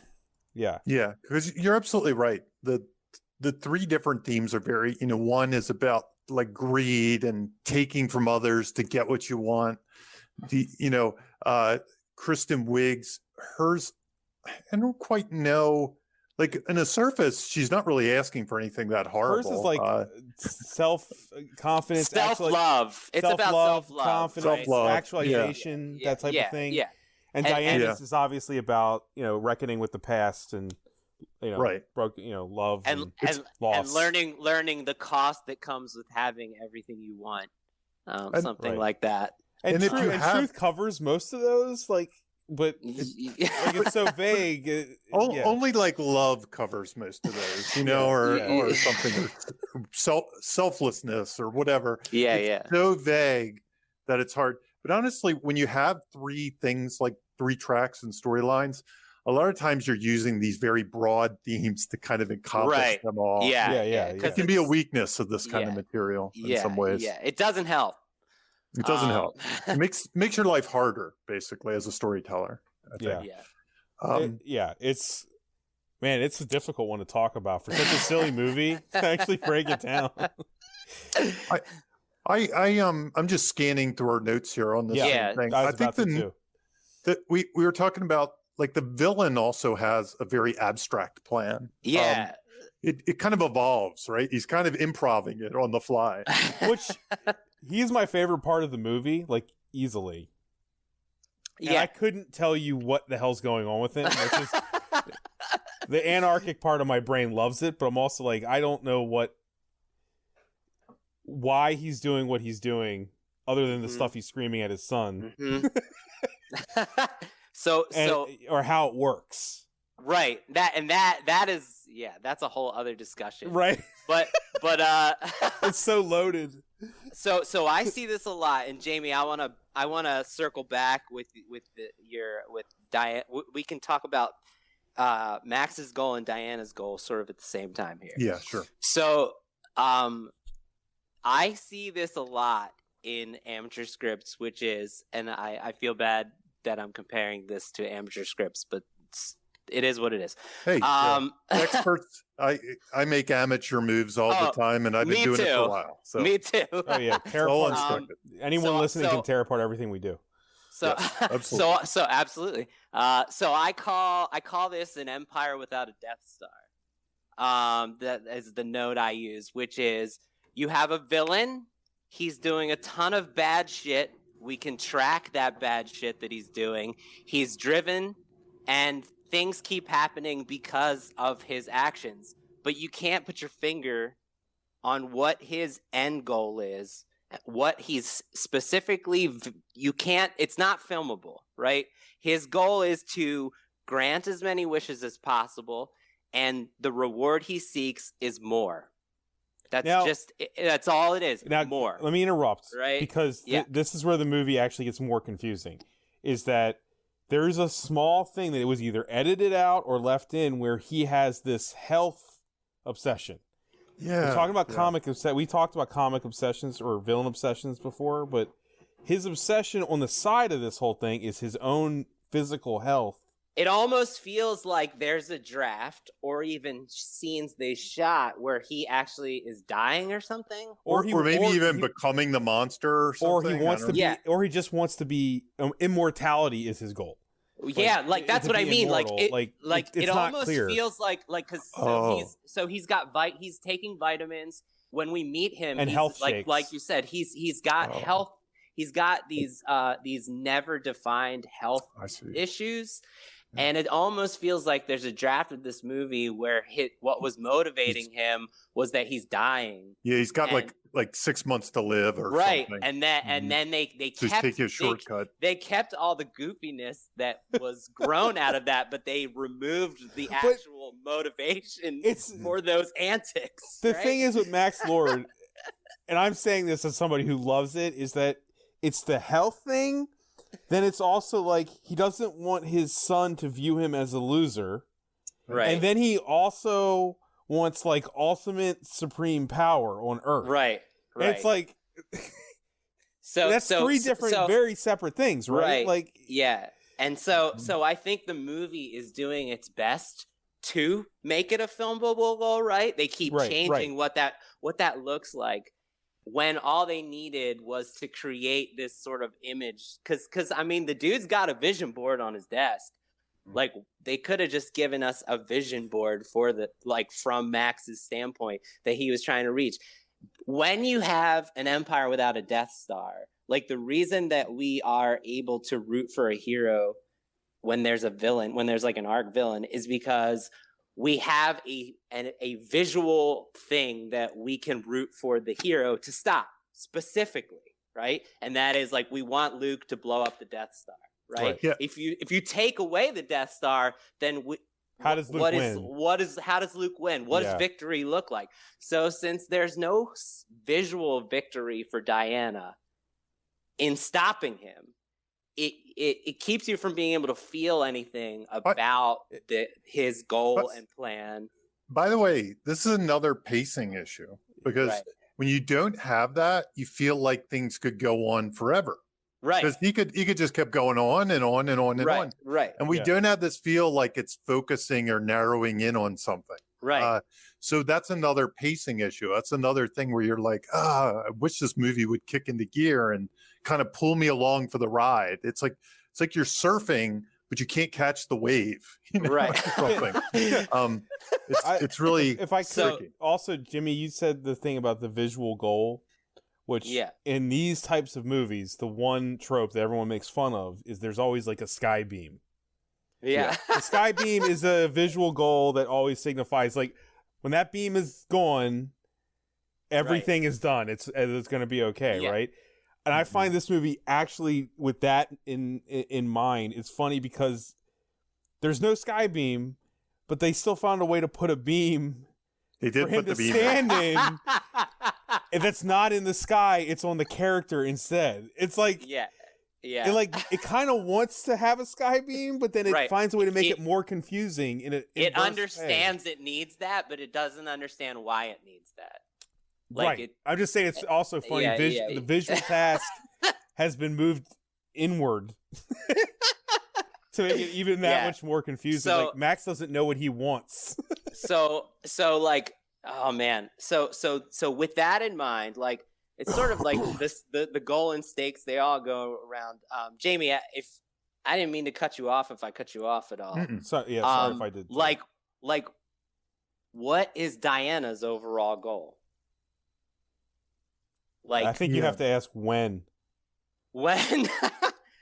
Yeah, because you're absolutely right. The 3 different themes are very, one is about like greed and taking from others to get what you want. Kristen Wiig's, hers, I don't quite know like in a surface, she's not really asking for anything that horrible. Hers is like self confidence, self-love. It's about self-love, confidence, Self-love, actualization, that type of thing. Yeah. And Diana's is obviously about reckoning with the past and broke love and loss and learning the cost that comes with having everything you want, something like that. And truth covers most of those, but it's so vague. Only like love covers most of those, or something, or selflessness or whatever. It's so vague that it's hard. But honestly, when you have three things, like 3 tracks and storylines, a lot of times you're using these very broad themes to kind of encompass them all. It can be a weakness of this kind of material in some ways. Yeah, it doesn't help. It doesn't help. It makes your life harder, basically, as a storyteller, I think. It's a difficult one to talk about for such a silly movie to actually break it down. I'm just scanning through our notes here on this thing. I think that we were talking about, like, the villain also has a very abstract plan. It kind of evolves, right? He's kind of improvising it on the fly. Which he's my favorite part of the movie, like, easily. And I couldn't tell you what the hell's going on with him. Which is, the anarchic part of my brain loves it, but I'm also like, I don't know why he's doing what he's doing, other than the stuff he's screaming at his son. Or how it works. Right. That is that's a whole other discussion. Right. But it's so loaded. So I see this a lot, and Jamie, I wanna circle back with Diane. We can talk about Max's goal and Diana's goal sort of at the same time here. Yeah, sure. So I see this a lot in amateur scripts, which is, and I feel bad that I'm comparing this to amateur scripts, but it is what it is. Hey, experts, I make amateur moves all the time, and I've been doing it for a while. So. Me too. Oh yeah, tear apart. Anyone listening can tear apart everything we do. So, absolutely. so absolutely. So I call this an empire without a Death Star. That is the note I use, which is, you have a villain. He's doing a ton of bad shit. We can track that bad shit that he's doing. He's driven, and things keep happening because of his actions. But you can't put your finger on what his end goal is, what he's specifically. You can't. It's not filmable, right? His goal is to grant as many wishes as possible, and the reward he seeks is more. That's all it is. Now, more. Let me interrupt, right? Because this is where the movie actually gets more confusing. Is that there's a small thing that it was either edited out or left in where he has this health obsession. Yeah, we're talking about we talked about comic obsessions or villain obsessions before, but his obsession on the side of this whole thing is his own physical health. It almost feels like there's a draft or even scenes they shot where he actually is dying or something. Or maybe even becoming the monster or something. Or he wants to be, or he just wants to be, immortality is his goal. Yeah, like that's what I mean. It almost feels like he's taking vitamins. When we meet him, and health shakes. Like you said, he's got health. He's got these never defined health issues. And it almost feels like there's a draft of this movie where what was motivating him was that he's dying. Yeah, he's got like 6 months to live or right. something. And then they just kept take his shortcut. They kept all the goofiness that was grown out of that, but they removed the actual motivation for those antics. The thing is with Max Lord, and I'm saying this as somebody who loves it, is that it's the health thing. Then it's also like he doesn't want his son to view him as a loser. Right. And then he also wants like ultimate supreme power on Earth. Right. And it's like that's three different very separate things, right? Like And so I think the movie is doing its best to make it a filmable goal, right? They keep changing what that looks like. When all they needed was to create this sort of image. Because I mean, the dude's got a vision board on his desk. Like they could have just given us a vision board for the like from Max's standpoint that he was trying to reach. When you have an empire without a Death Star, like the reason that we are able to root for a hero when there's a villain, when there's like an arc villain, is because we have a visual thing that we can root for the hero to stop specifically, right? And that is like we want Luke to blow up the Death Star, right? Yeah. If you take away the Death Star, then how does Luke win? How does Luke win? What does victory look like? So since there's no visual victory for Diana in stopping him, it keeps you from being able to feel anything about his goal and plan. By the way, this is another pacing issue because when you don't have that, you feel like things could go on forever. Right. Because he could just keep going on and on and on and on. Right. And we don't have this feel like it's focusing or narrowing in on something. Right. So that's another pacing issue. That's another thing where you're like, I wish this movie would kick into gear and kind of pull me along for the ride. It's like you're surfing, but you can't catch the wave. You know, right. It's really if I could also, Jimmy, you said the thing about the visual goal, which in these types of movies, the one trope that everyone makes fun of is there's always like a sky beam. Yeah. The sky beam is a visual goal that always signifies like when that beam is gone, everything is done. It's going to be okay, right? And I find this movie actually with that in mind, it's funny because there's no sky beam, but they still found a way to put a beam. They did put the beam stand in. If it's not in the sky, it's on the character instead. It's like it kind of wants to have a sky beam, but then it finds a way to make it more confusing. It understands it needs that, but it doesn't understand why it needs that. Like I'm just saying it's also funny. The visual task has been moved inward to make it even that much more confusing. So, like Max doesn't know what he wants. so like, oh man. So with that in mind, like it's sort of like this the goal and stakes, they all go around. Jamie, if I didn't mean to cut you off if I cut you off at all. Sorry if I did. Like what is Diana's overall goal? Like, I think you have to ask when. When?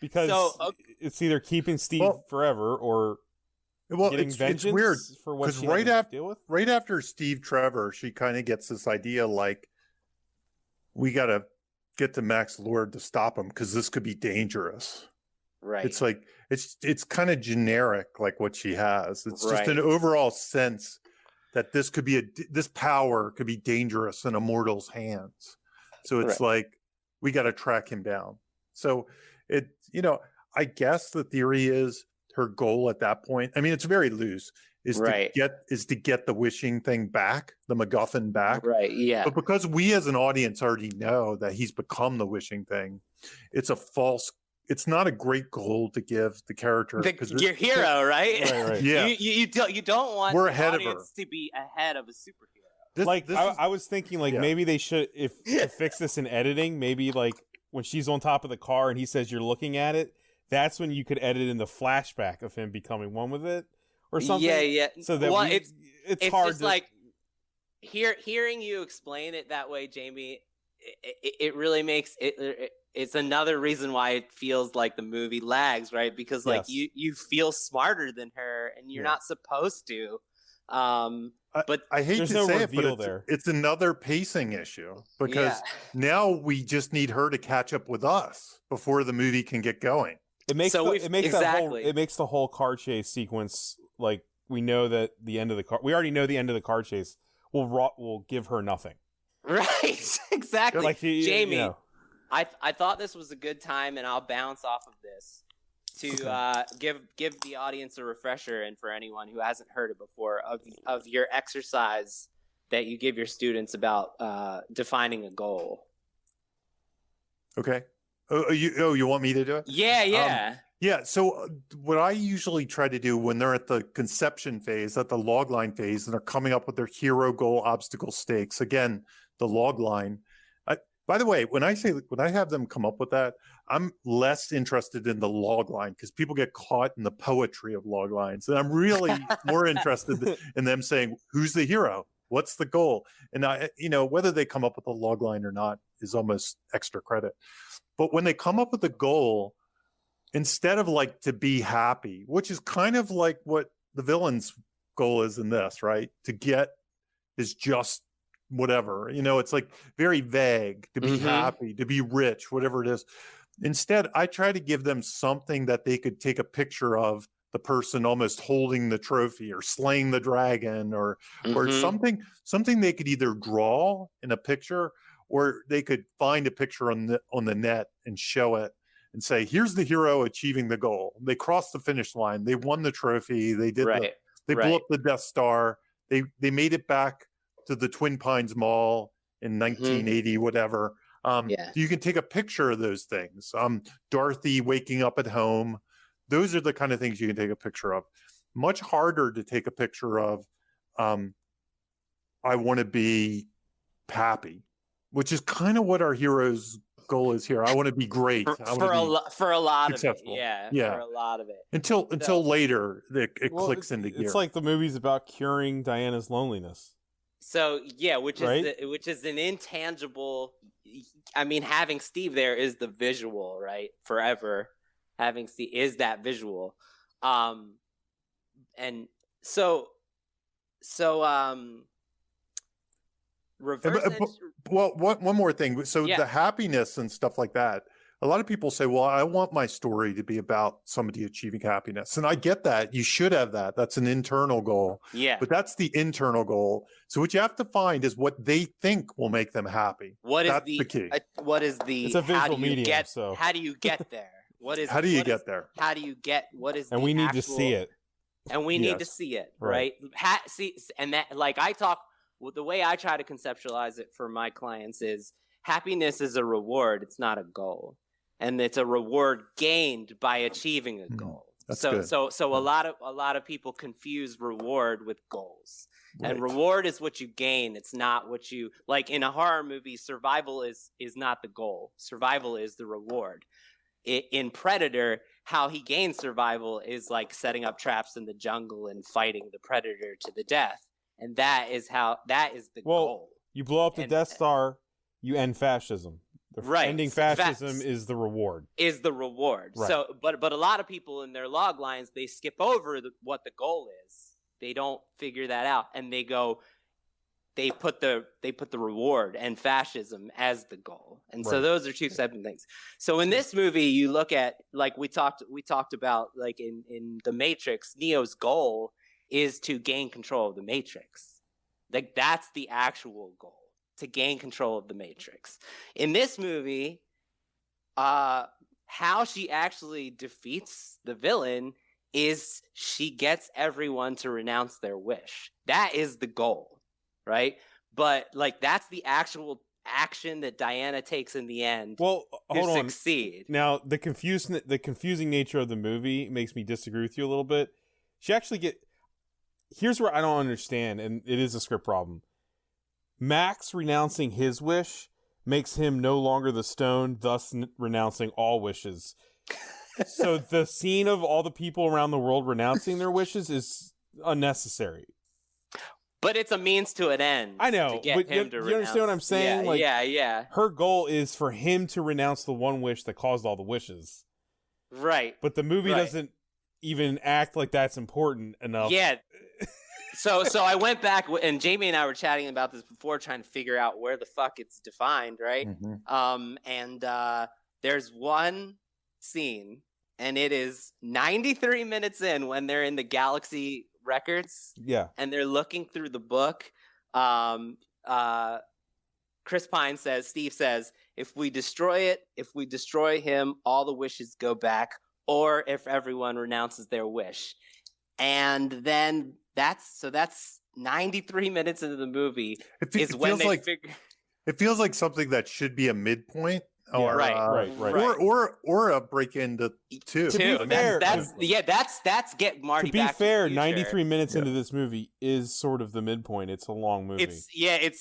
Because it's either keeping Steve forever or getting vengeance. It's weird for what she right has to deal with. Right after Steve Trevor, she kind of gets this idea like, we got to get to Max Lord to stop him because this could be dangerous. Right. It's like it's kind of generic, like what she has. It's just an overall sense that this could be this power could be dangerous in a mortal's hands. So it's like, we got to track him down. So I guess the theory is her goal at that point. I mean, it's very loose. Is to get the wishing thing back, the MacGuffin back. Right. Yeah. But because we as an audience already know that he's become the wishing thing, it's not a great goal to give the character. Your hero, right? Right. Yeah. You don't want We're the ahead audience of her. to be ahead of a superhero. I was thinking maybe they should, to fix this in editing, maybe like when she's on top of the car and he says you're looking at it, that's when you could edit in the flashback of him becoming one with it or something. Yeah. So that it's hard just like hearing you explain it that way, Jamie. It really makes it. It's another reason why it feels like the movie lags, right? Because like you feel smarter than her, and you're not supposed to. But I hate to say it, but it's another pacing issue because now we just need her to catch up with us before the movie can get going. It makes the whole car chase sequence like we know that the end of the car. We already know the end of the car chase will give her nothing. Right, exactly. Like Jamie, I thought this was a good time, and I'll bounce off of this to give the audience a refresher, and for anyone who hasn't heard it before, of your exercise that you give your students about defining a goal. Okay. You want me to do it? Yeah. Yeah. So what I usually try to do when they're at the conception phase, at the log line phase, and they're coming up with their hero goal obstacle stakes, again, the log line, By the way, when I have them come up with that, I'm less interested in the log line because people get caught in the poetry of log lines. And I'm really more interested in them saying, who's the hero? What's the goal? And whether they come up with a log line or not is almost extra credit. But when they come up with a goal, instead of like to be happy, which is kind of like what the villain's goal is in this, right? To get is just whatever, it's like very vague, to be happy, to be rich, whatever it is. Instead, I try to give them something that they could take a picture of, the person almost holding the trophy or slaying the dragon or something they could either draw in a picture or they could find a picture on the net and show it and say, here's the hero achieving the goal. They crossed the finish line. They won the trophy. They did they blew up the Death Star. They made it back to the Twin Pines Mall in 1980, whatever. You can take a picture of those things. Dorothy waking up at home. Those are the kind of things you can take a picture of. Much harder to take a picture of, I want to be happy, which is kind of what our hero's goal is here. I want to be great. For a lot successful. of it. For a lot of it. Until later, it clicks into gear. It's like the movie's about curing Diana's loneliness. So which is an intangible. I mean, having Steve there is the visual, right? Forever, having Steve is that visual, and so reverse. One more thing. So the happiness and stuff like that. A lot of people say, well, I want my story to be about somebody achieving happiness. And I get that. You should have that. That's an internal goal. Yeah. But that's the internal goal. So what you have to find is what they think will make them happy. That's the key. What is the it's a visual medium, how do you get there? What is how do you get there? How do you get what is and we need to see it. And we need to see it, right? And that the way I try to conceptualize it for my clients is happiness is a reward, it's not a goal. And it's a reward gained by achieving a goal. So a lot of people confuse reward with goals. Right. And reward is what you gain. It's not what you like in a horror movie. Survival is not the goal. Survival is the reward. In Predator, how he gains survival is like setting up traps in the jungle and fighting the predator to the death. And that is the goal. You blow up the Death Star, you end fascism. Ending fascism is the reward. Right. So, but a lot of people in their log lines, they skip over what the goal is. They don't figure that out, and they put the reward and fascism as the goal. And so those are two separate things. So in this movie, you look at like we talked about like in the Matrix, Neo's goal is to gain control of the Matrix. Like that's the actual goal. To gain control of the Matrix. In this movie, how she actually defeats the villain is she gets everyone to renounce their wish. That is the goal, right? But like that's the actual action that Diana takes in the end to succeed. Now, the confusing nature of the movie makes me disagree with you a little bit. Here's where I don't understand, and it is a script problem. Max renouncing his wish makes him no longer the stone, thus renouncing all wishes. So the scene of all the people around the world renouncing their wishes is unnecessary. But it's a means to an end. I know, to get but him to you understand what I'm saying? Yeah. Her goal is for him to renounce the one wish that caused all the wishes. Right. But the movie doesn't even act like that's important enough. Yeah. So I went back, and Jamie and I were chatting about this before, trying to figure out where the fuck it's defined, right? And there's one scene, and it is 93 minutes in when they're in the Galaxy Records. Yeah. And they're looking through the book. Chris Pine says, Steve says, if we destroy him, all the wishes go back, or if everyone renounces their wish. And then that's 93 minutes into the movie. It feels like something that should be a midpoint, or Right. or a break into 2. To be fair, that's get Marty To be back fair, to the future. 93 minutes into this movie is sort of the midpoint. It's a long movie. It's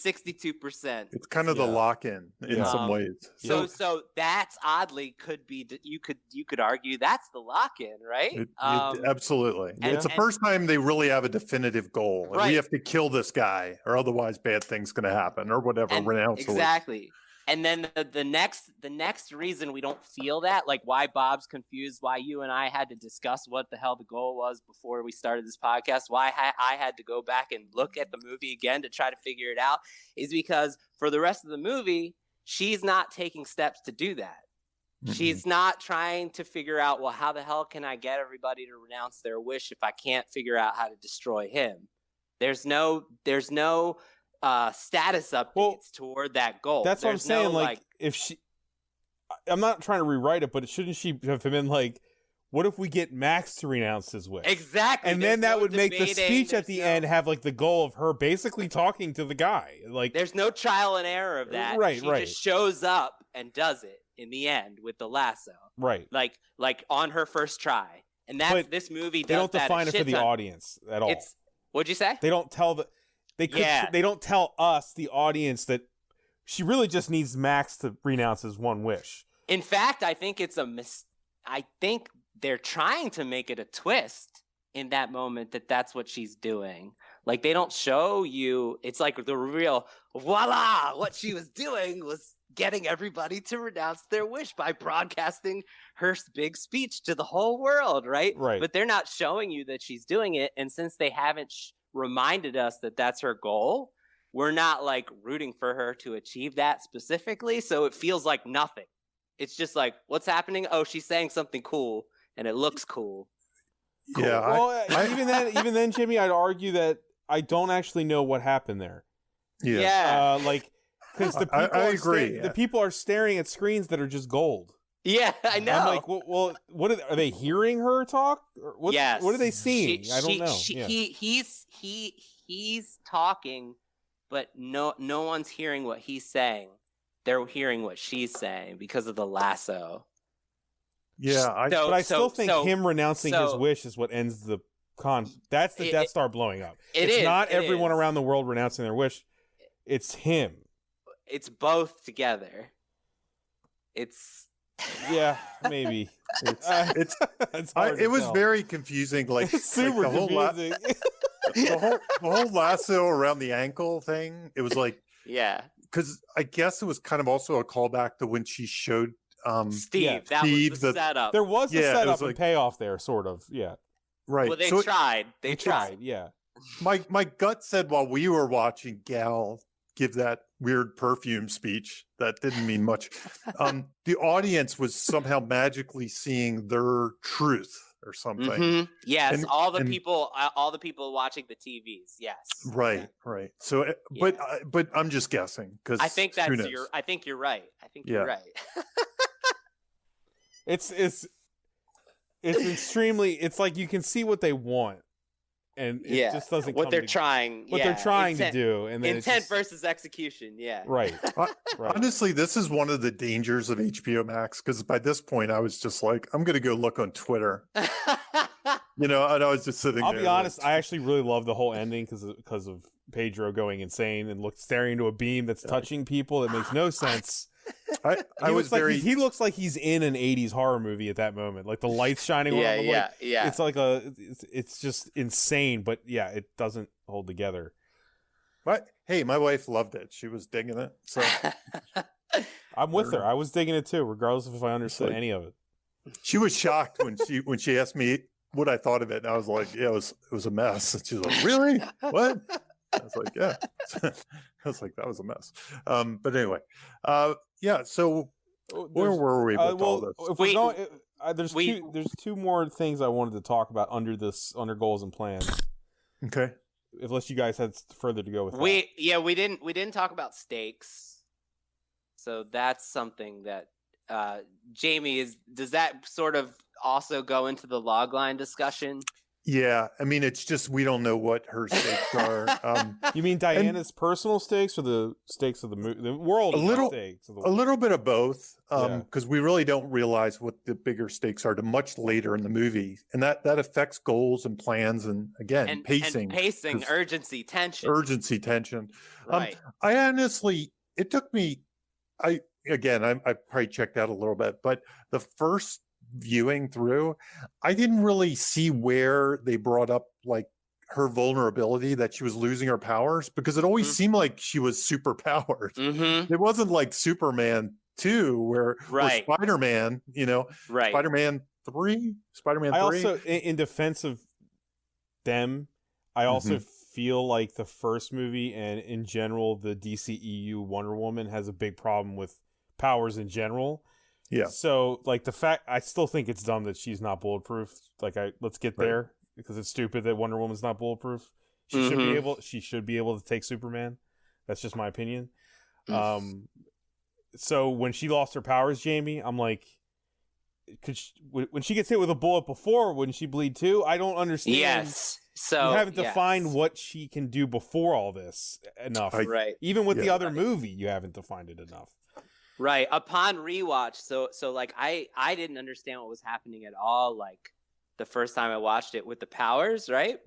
62%. It's kind of the lock-in in some ways. So that's oddly could be you could argue that's the lock-in, right? Absolutely. It's the first time they really have a definitive goal. And we have to kill this guy, or otherwise bad things going to happen, or whatever. Exactly. And then the next reason we don't feel that, like why Bob's confused, why you and I had to discuss what the hell the goal was before we started this podcast, why I had to go back and look at the movie again to try to figure it out, is because for the rest of the movie, she's not taking steps to do that. Mm-hmm. She's not trying to figure out, well, how the hell can I get everybody to renounce their wish if I can't figure out how to destroy him? There's no status updates toward that goal. That's what I'm saying. Like, if she, I'm not trying to rewrite it, but shouldn't she have been like, what if we get Max to renounce his wish? Exactly. And then that would make the speech at the end have like the goal of her basically talking to the guy. Like, there's no trial and error of that. Right. She just shows up and does it in the end with the lasso. Right. Like on her first try. And that's this movie does that. They don't define it for the audience at all. What'd you say? They don't tell they don't tell us, the audience, that she really just needs Max to renounce his one wish. In fact, I think I think they're trying to make it a twist in that moment that that's what she's doing. Like, they don't show you. It's like the real voila. What she was doing was getting everybody to renounce their wish by broadcasting her big speech to the whole world, right? Right. But they're not showing you that she's doing it. And since they haven't reminded us that that's her goal, we're not like rooting for her to achieve that specifically, so it feels like nothing. It's just like, what's happening? Oh, she's saying something cool and it looks cool. Yeah. Well, even then, Jimmy, I'd argue that I don't actually know what happened there. Yeah. Because the people I agree. The people are staring at screens that are just gold. Yeah, I know. I'm like, well, what are they hearing her talk? Or yes. What are they seeing? I don't know. He's talking, but no one's hearing what he's saying. They're hearing what she's saying because of the lasso. Yeah, but I still think him renouncing his wish is what ends the con. That's the Death Star blowing up. It's not everyone around the world renouncing their wish. It's him. It's both together. Yeah, maybe. It was very confusing. Like, super confusing. The whole lasso around the ankle thing. It was like, yeah, because I guess it was kind of also a callback to when she showed Steve. Yeah, that Steve, was the setup. There was a setup and payoff there, sort of. Yeah. Right. Well, they tried. They tried. Yeah. My gut said while we were watching Gal give that weird perfume speech that didn't mean much, the audience was somehow magically seeing their truth or something. Mm-hmm. Yes, all the people watching the TVs. Yes. Right. So, but I'm just guessing because I think I think you're right. You're right. It's extremely. It's like you can see what they want. And it just doesn't what they're trying to do, and then intent versus execution. Yeah, right. Honestly, this is one of the dangers of HBO Max, because by this point I was just like, I'm gonna go look on Twitter. And I was just sitting there. I'll be honest, I actually really love the whole ending because of Pedro going insane and staring into a beam that's touching people. It makes no sense. He looks like he's in an 80s horror movie at that moment, like the lights shining on him. Yeah. It's like it's just insane, but yeah, it doesn't hold together. Hey, my wife loved it. She was digging it. So I'm with her. I was digging it too, regardless of if I understood any of it. She was shocked when she asked me what I thought of it, and I was like, "Yeah, it was a mess." And she was like, "Really? What?" I was like, "Yeah." I was like, "That was a mess." But anyway, yeah. So where were we with all this? If we're going, there's two more things I wanted to talk about under goals and plans. Okay. Unless you guys had further to go with we didn't talk about stakes, so that's something that Jamie does that sort of also go into the logline discussion? Yeah, I mean, it's just we don't know what her stakes are. You mean Diana's personal stakes or the stakes of the world stakes? A little bit of both, Yeah. because we really don't realize what the bigger stakes are to much later in the movie, and that affects goals and plans, and again, pacing, urgency, tension. Right. I honestly, it took me. I probably checked out a little bit, but the first viewing through, I didn't really see where they brought up like her vulnerability, that she was losing her powers, because it always seemed like she was super powered. It wasn't like Superman 2 or Spider-Man, Spider-Man 3. I also, in defense of them, I also feel like the first movie and in general the DCEU Wonder Woman has a big problem with powers in general. Yeah. So like the fact, I still think it's dumb that she's not bulletproof. Like let's get there, because it's stupid that Wonder Woman's not bulletproof. She should be able to take Superman. That's just my opinion. So when she lost her powers, Jamie, I'm like, when she gets hit with a bullet before, wouldn't she bleed too? I don't understand. Yes. So you haven't defined what she can do before all this enough. Right. Even with the other movie, you haven't defined it enough. Right. Upon rewatch, so like I didn't understand what was happening at all, like the first time I watched it with the powers, right?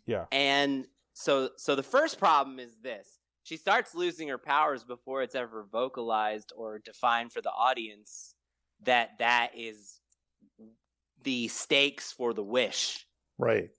Yeah. And so the first problem is this. She starts losing her powers before it's ever vocalized or defined for the audience that is the stakes for the wish. Right.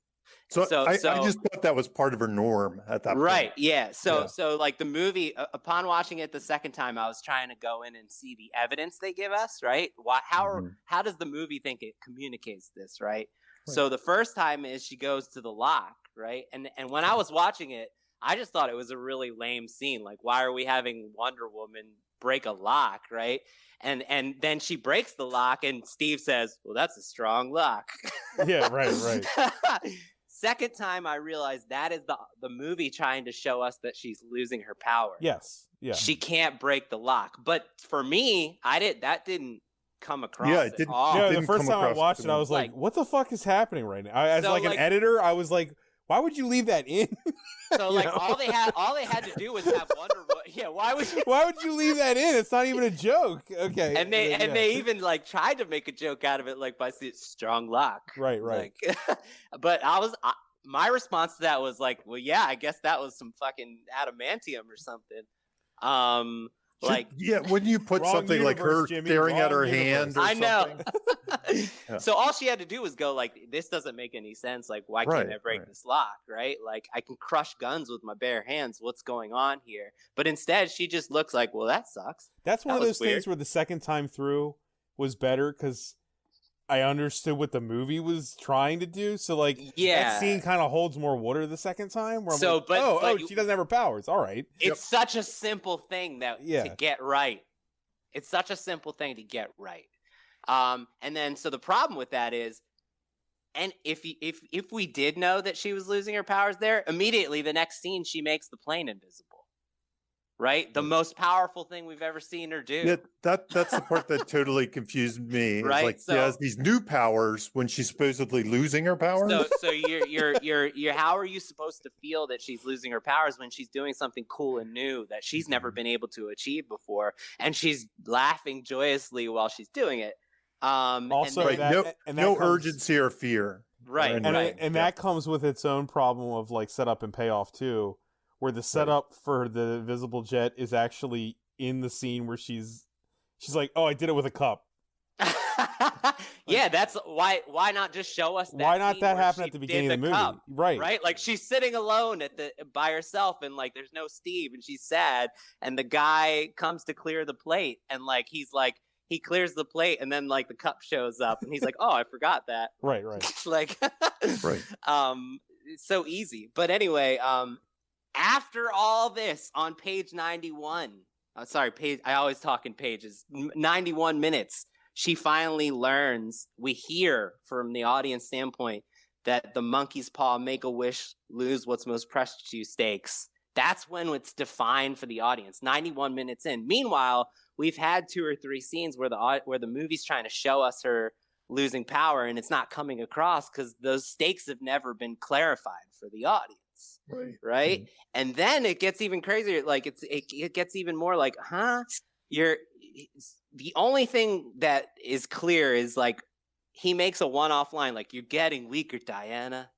So I just thought that was part of her norm at that point. Right. Yeah. So like the movie, upon watching it the second time, I was trying to go in and see the evidence they give us. Right. How does the movie think it communicates this? Right. So the first time is she goes to the lock. Right. And when I was watching it, I just thought it was a really lame scene. Like, why are we having Wonder Woman break a lock? Right. And then she breaks the lock and Steve says, well, that's a strong lock. Yeah. Right. Second time I realized that is the movie trying to show us that she's losing her power. Yes. Yeah. She can't break the lock. But for me, that didn't come across at all. Yeah, the first time I watched it, I was like, what the fuck is happening right now? As an editor, I was like, why would you leave that in? So like all they had to do was have Wonder Woman. Yeah, why would you leave that in? It's not even a joke. Okay. And they even like tried to make a joke out of it, like by saying strong lock. Right. Like, but my response to that was like, well, yeah, I guess that was some fucking adamantium or something. Wouldn't you put something like her staring at her hand? Or I know. Yeah. So all she had to do was go like, this doesn't make any sense. Like, why can't I break this lock? Right? Like, I can crush guns with my bare hands. What's going on here? But instead, she just looks like, well, that sucks. That's one of those things where the second time through was better because I understood what the movie was trying to do. So like, that scene kind of holds more water the second time. Where I'm like, she doesn't have her powers. All right. It's such a simple thing to get right. It's such a simple thing to get right. And then, so the problem with that is, and if we did know that she was losing her powers there, immediately the next scene, she makes the plane invisible. Right? The most powerful thing we've ever seen her do. Yeah, that's the part that totally confused me. Right? Like, she has these new powers when she's supposedly losing her powers. So you're how are you supposed to feel that she's losing her powers when she's doing something cool and new that she's never been able to achieve before, and she's laughing joyously while she's doing it? Also, no urgency or fear. Right. And that comes with its own problem of like setup and payoff too. Where the setup for the invisible jet is actually in the scene where she's like, oh, I did it with a cup. Yeah, that's why not just show us that? Why not that happen at the beginning of the movie? Cup, right. Like she's sitting alone by herself and like there's no Steve and she's sad and the guy comes to clear the plate and like he clears the plate and then like the cup shows up and he's like, oh, I forgot that. Right. Like right. It's so easy. But anyway, after all this, on page 91, I always talk in pages, 91 minutes, she finally learns, we hear from the audience standpoint, that the monkey's paw, Make-A-Wish, lose what's most precious to you stakes. That's when it's defined for the audience, 91 minutes in. Meanwhile, we've had 2 or 3 scenes where the movie's trying to show us her losing power, and it's not coming across because those stakes have never been clarified for the audience. Right. Mm-hmm. And then it gets even crazier. Like it gets even more like, the only thing that is clear is like he makes a one-off line like, "You're getting weaker, Diana.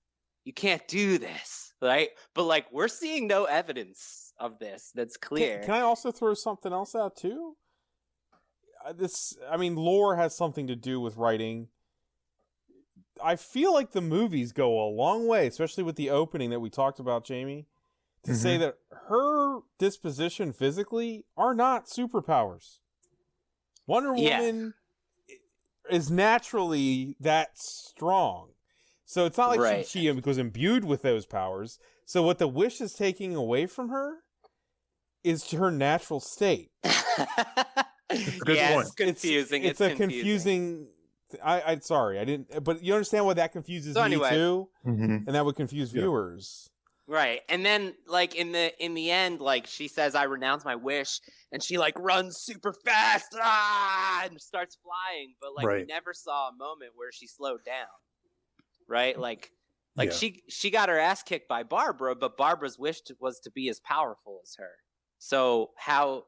You can't do this." Right. But like, we're seeing no evidence of this that's clear. Can I also throw something else out too? Lore has something to do with writing. I feel like the movies go a long way, especially with the opening that we talked about, Jamie, to say that her disposition physically are not superpowers. Wonder Woman is naturally that strong. So it's not like she was imbued with those powers. So what the Wish is taking away from her is her natural state. It's confusing. It's a confusing. I'm sorry, I didn't. But you understand why that confuses me too, and that would confuse viewers. Right, and then like in the end, like she says, "I renounce my wish," and she like runs super fast, and starts flying. But like we never saw a moment where she slowed down. Right, like she got her ass kicked by Barbara, but Barbara's wish was to be as powerful as her. So how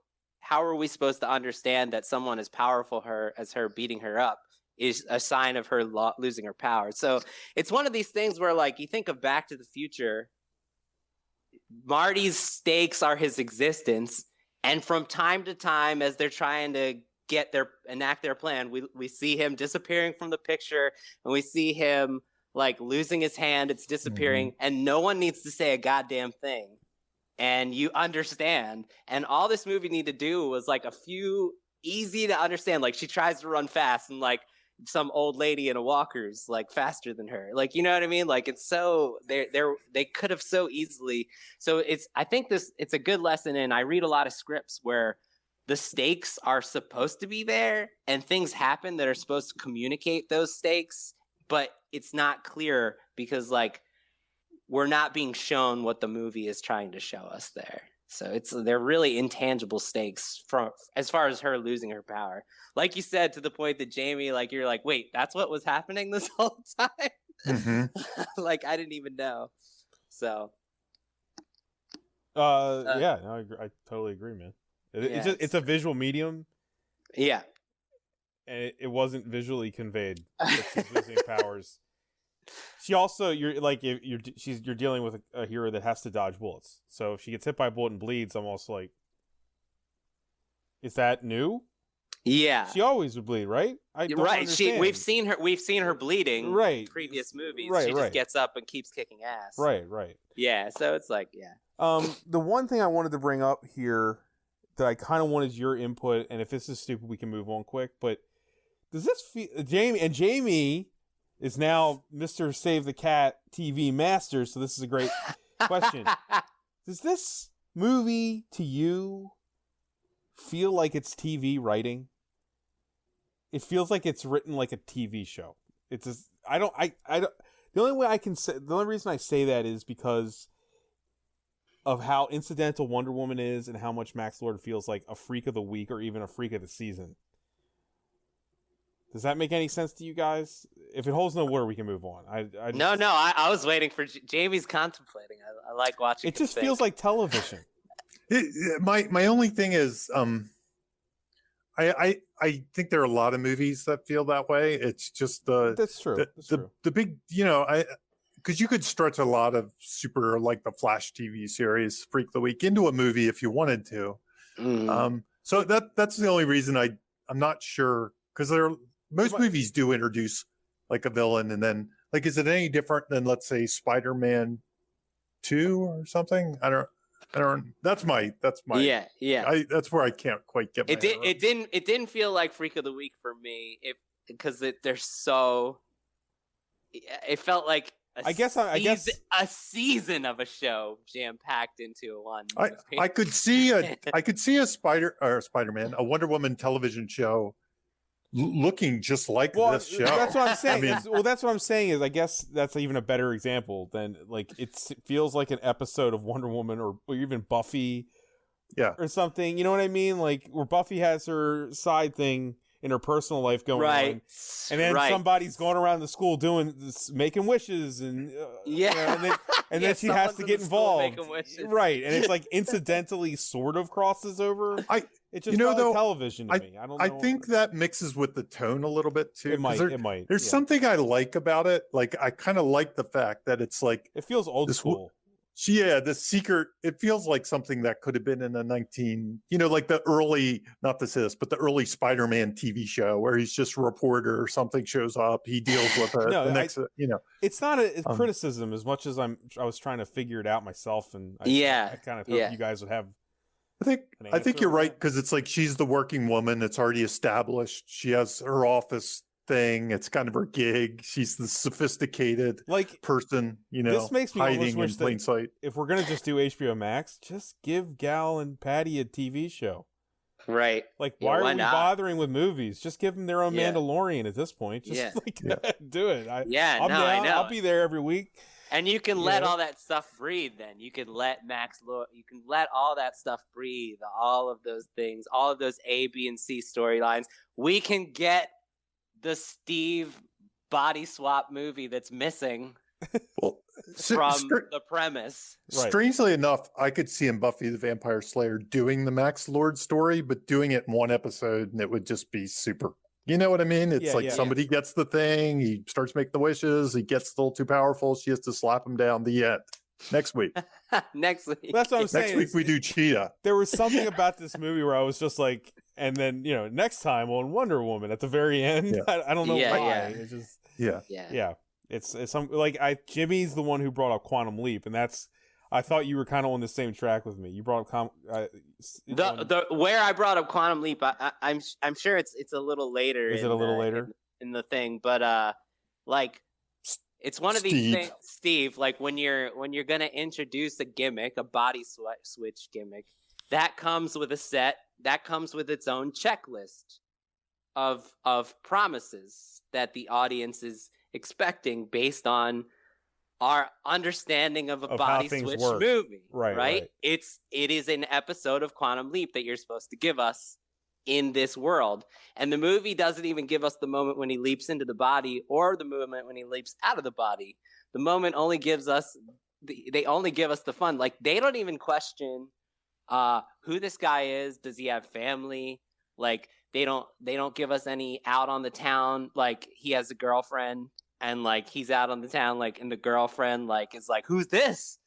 are we supposed to understand that someone as powerful as her beating her up is a sign of her losing her power? So it's one of these things where, like, you think of Back to the Future, Marty's stakes are his existence, and from time to time, as they're trying to enact their plan, we see him disappearing from the picture, and we see him like losing his hand, it's disappearing, and no one needs to say a goddamn thing. And you understand. And all this movie needed to do was like a few easy to understand. Like she tries to run fast and like some old lady in a walker's like faster than her. Like, you know what I mean? Like it's so they could have so easily. So I think it's a good lesson. And I read a lot of scripts where the stakes are supposed to be there and things happen that are supposed to communicate those stakes, but it's not clear because like we're not being shown what the movie is trying to show us there. So they're really intangible stakes from as far as her losing her power. Like you said, to the point that Jamie, like you're like, wait, that's what was happening this whole time? Like I didn't even know. So I totally agree, man. It's a visual medium. Yeah. And it wasn't visually conveyed. She's losing powers. She also, you're dealing with a hero that has to dodge bullets. So if she gets hit by a bullet and bleeds, I'm also like, is that new? Yeah, she always would bleed, right? Understand. We've seen her bleeding, right? In previous movies, right, she just gets up and keeps kicking ass. Right. Yeah, so it's like, the one thing I wanted to bring up here that I kind of wanted your input, and if this is stupid, we can move on quick. But does this feel Jamie is now Mr. Save the Cat TV master, so this is a great question. Does this movie to you feel like it's TV writing? It feels like it's written like a TV show. It's just, I don't the only reason I say that is because of how incidental Wonder Woman is and how much Max Lord feels like a freak of the week or even a freak of the season. Does that make any sense to you guys? If it holds no water, we can move on. I was waiting for Jamie's contemplating. I like watching. It just feels like television. My only thing is, I think there are a lot of movies that feel that way. It's just that's true. The big, because you could stretch a lot of super like the Flash TV series Freak of the Week into a movie if you wanted to. So that's the only reason I'm not sure, because most movies do introduce like a villain, and then like, is it any different than, let's say, Spider-Man 2 or something? I don't. That's my. Yeah. That's where I can't quite get. It didn't feel like Freak of the Week for me, because they're so. It felt like a season of a show jam packed into one movie. I could see a Spider-Man, a Wonder Woman television show looking just like this show. That's what I'm saying. That's what I'm saying is, I guess that's even a better example than, like, it feels like an episode of Wonder Woman or even Buffy, or something. You know what I mean? Like, where Buffy has her side thing in her personal life going Right. on. And then Right. somebody's going around the school doing this, making wishes, and Yeah. you know, and then Yeah, she has someone's to in get the school involved, making wishes. right? And it's like incidentally sort of crosses over. It's just know, though, television to me. I don't know. I think that mixes with the tone a little bit too. It might. It might. There's yeah. something I like about it. Like I kind of like the fact that it's like It feels old school. the secret. It feels like something that could have been in a like the early, not this, but the early Spider-Man TV show where he's just a reporter or something shows up, he deals with it. No, the next, it's not a criticism as much as I was trying to figure it out myself, and I kind of hope you guys would have. I think you're right, because it's like she's the working woman. It's already established. She has her office thing. It's kind of her gig. She's the sophisticated person, this makes me hiding almost in wish plain sight. If we're gonna just do HBO Max, just give Gal and Patty a TV show. Right. Like, why are we bothering with movies? Just give them their own Mandalorian at this point. Just do it. I'm down. I know. I'll be there every week. And you can let all that stuff breathe. Then you can let you can let all that stuff breathe. All of those things, all of those A, B, and C storylines. We can get the Steve body swap movie that's missing from the premise. Strangely enough, I could see in Buffy the Vampire Slayer doing the Max Lord story, but doing it in one episode, and it would just be super. You know what I mean? It's somebody gets the thing, he starts making the wishes, he gets a little too powerful, she has to slap him down. The end. Next week. Next week. That's what I'm saying. Next week we do Cheetah. There was something about this movie where I was just like, and then next time on Wonder Woman at the very end. I don't know why. Yeah. It's just yeah. It's some Jimmy's the one who brought up Quantum Leap, and that's. I thought you were kind of on the same track with me. You brought up where I brought up Quantum Leap. I'm sure it's a little later. Is it a little later in the thing? But it's one of these things, Steve. Like when you're gonna introduce a gimmick, a body switch gimmick, that comes with a set. That comes with its own checklist of promises that the audience is expecting based on our understanding of a body switch movie, right? It is an episode of Quantum Leap that you're supposed to give us in this world. And the movie doesn't even give us the moment when he leaps into the body or the moment when he leaps out of the body. The moment only gives us, they only give us the fun. Like, they don't even question who this guy is. Does he have family? Like, they don't give us any out on the town. Like, he has a girlfriend. And like he's out on the town, like, and the girlfriend like is like, who's this?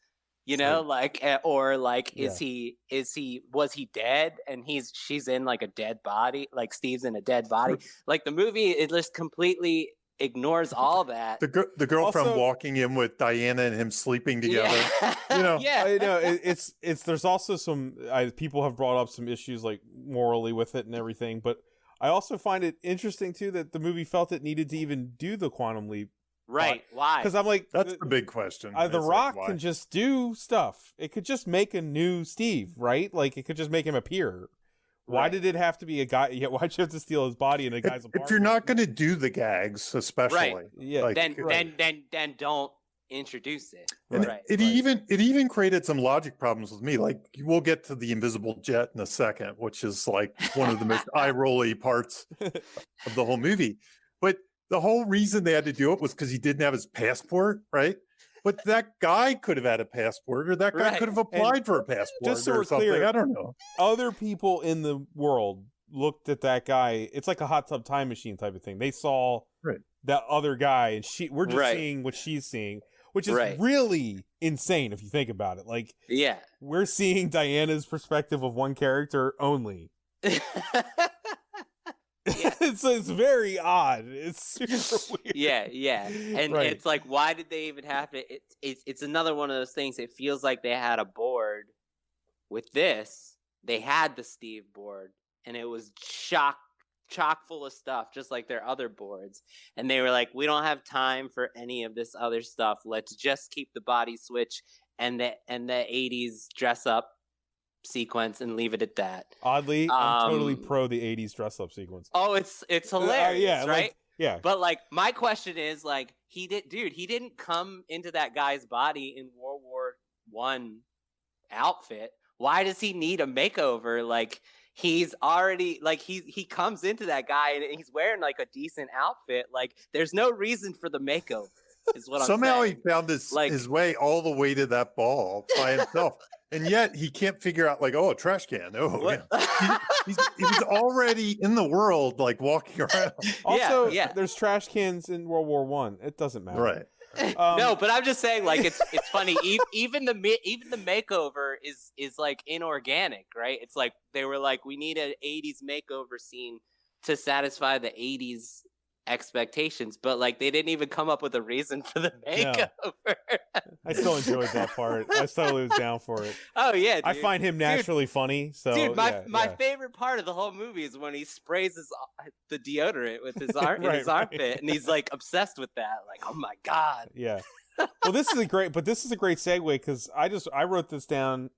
Like, or like, was he dead? And she's in like a dead body, like Steve's in a dead body. Like the movie, it just completely ignores all that. The girlfriend also, walking in with Diana and him sleeping together. Yeah, I know. It's there's also some people have brought up some issues like morally with it and everything, but. I also find it interesting, too, that the movie felt it needed to even do the Quantum Leap. Right. Why? Because I'm like... That's the big question. The Rock can just do stuff. It could just make a new Steve, right? Like, it could just make him appear. Why did it have to be a guy? Yeah, why'd you have to steal his body in a guy's apartment? If you're not going to do the gags, especially... Yeah. Then don't introduce it. It even created some logic problems with me. Like, we'll get to the invisible jet in a second, which is like one of the most eye-rolly parts of the whole movie. But the whole reason they had to do it was because he didn't have his passport, right? But that guy could have had a passport, or that guy could have applied for a passport, just so or we're something. Clear, I don't know. Other people in the world looked at that guy. It's like a hot tub time machine type of thing. They saw that other guy, and we're just seeing what she's seeing. Which is really insane if you think about it. Like, we're seeing Diana's perspective of one character only. It's very odd. It's super weird. Yeah. And it's like, why did they even have to? It's another one of those things. It feels like they had a board with this. They had the Steve board, and it was chock full of stuff, just like their other boards. And they were like, we don't have time for any of this other stuff. Let's just keep the body switch and the 80s dress up sequence and leave it at that. Oddly, I'm totally pro the 80s dress up sequence. Oh, it's hilarious, right? Like, But like, my question is like, he didn't come into that guy's body in World War I outfit. Why does he need a makeover? Like, he's already like he comes into that guy and he's wearing like a decent outfit. Like there's no reason for the makeover. Is what Somehow I'm saying. he found his way all the way to that ball by himself, and yet he can't figure out like, oh, a trash can. Oh, yeah. he was already in the world, like walking around. Also, there's trash cans in World War One. It doesn't matter, right? No, but I'm just saying, like it's funny. Even the makeover is like inorganic, right? It's like they were like, we need an '80s makeover scene to satisfy the '80s expectations, but like they didn't even come up with a reason for the makeover. I still enjoyed that part. I totally was down for it. Oh yeah, dude. I find him naturally funny. So dude, my favorite part of the whole movie is when he sprays the deodorant with his armpit, and he's like obsessed with that. Like, oh my god. Yeah. Well, this is a great segue because I wrote this down.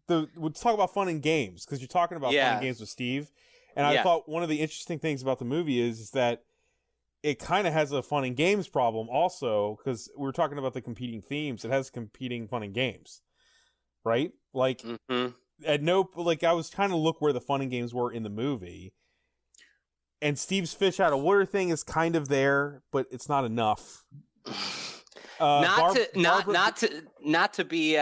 We'll talk about fun and games because you're talking about fun and games with Steve. And I thought one of the interesting things about the movie is that it kind of has a fun and games problem also, because we were talking about the competing themes. It has competing fun and games, right? Like, I was trying to look where the fun and games were in the movie. And Steve's fish out of water thing is kind of there, but it's not enough. Not to be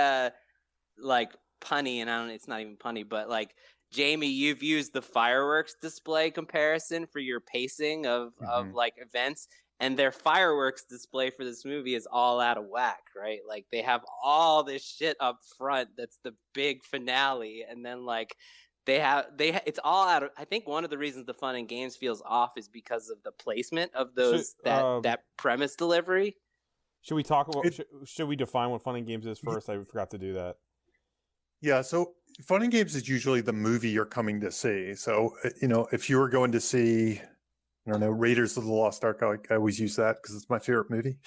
like punny, and it's not even punny, but like, Jamie, you've used the fireworks display comparison for your pacing of like events, and their fireworks display for this movie is all out of whack, right? Like they have all this shit up front that's the big finale, and then like it's all out of. I think one of the reasons the fun and games feels off is because of the placement of those that premise delivery. Should we talk about? Should we define what fun and games is first? I forgot to do that. Yeah, so fun and games is usually the movie you're coming to see. So, if you were going to see, I don't know, Raiders of the Lost Ark, I always use that because it's my favorite movie.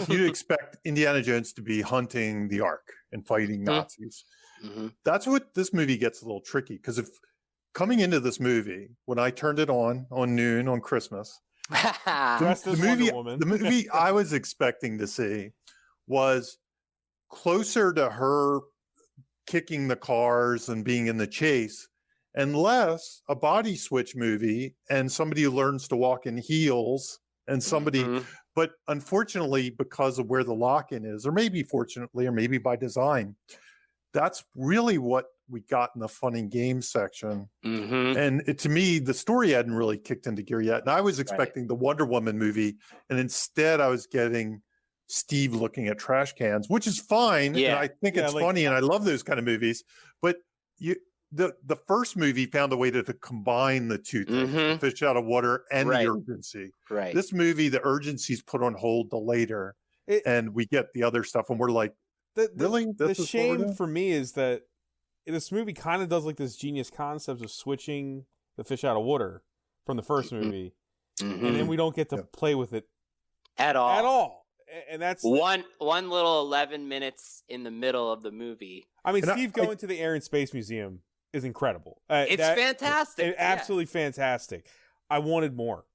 You'd expect Indiana Jones to be hunting the Ark and fighting Nazis. Mm-hmm. That's what this movie gets a little tricky, because if coming into this movie, when I turned it on noon on Christmas, the movie I was expecting to see was closer to her kicking the cars and being in the chase, and less a body switch movie and somebody who learns to walk in heels and somebody, but unfortunately, because of where the lock-in is, or maybe fortunately, or maybe by design, that's really what we got in the fun and games section. And to me, the story hadn't really kicked into gear yet. And I was expecting the Wonder Woman movie, and instead I was getting Steve looking at trash cans, which is fine. And I think it's funny, and I love those kind of movies. But the first movie found a way to combine the two things, the fish out of water and the urgency. This movie, the urgency's put on hold to later, and we get the other stuff, and we're like, really? The shame for me is that this movie kind of does like this genius concept of switching the fish out of water from the first movie, and then we don't get to play with it at all. And that's one little 11 minutes in the middle of the movie. I mean, Steve going to the Air and Space Museum is incredible. It's fantastic. Absolutely fantastic. I wanted more.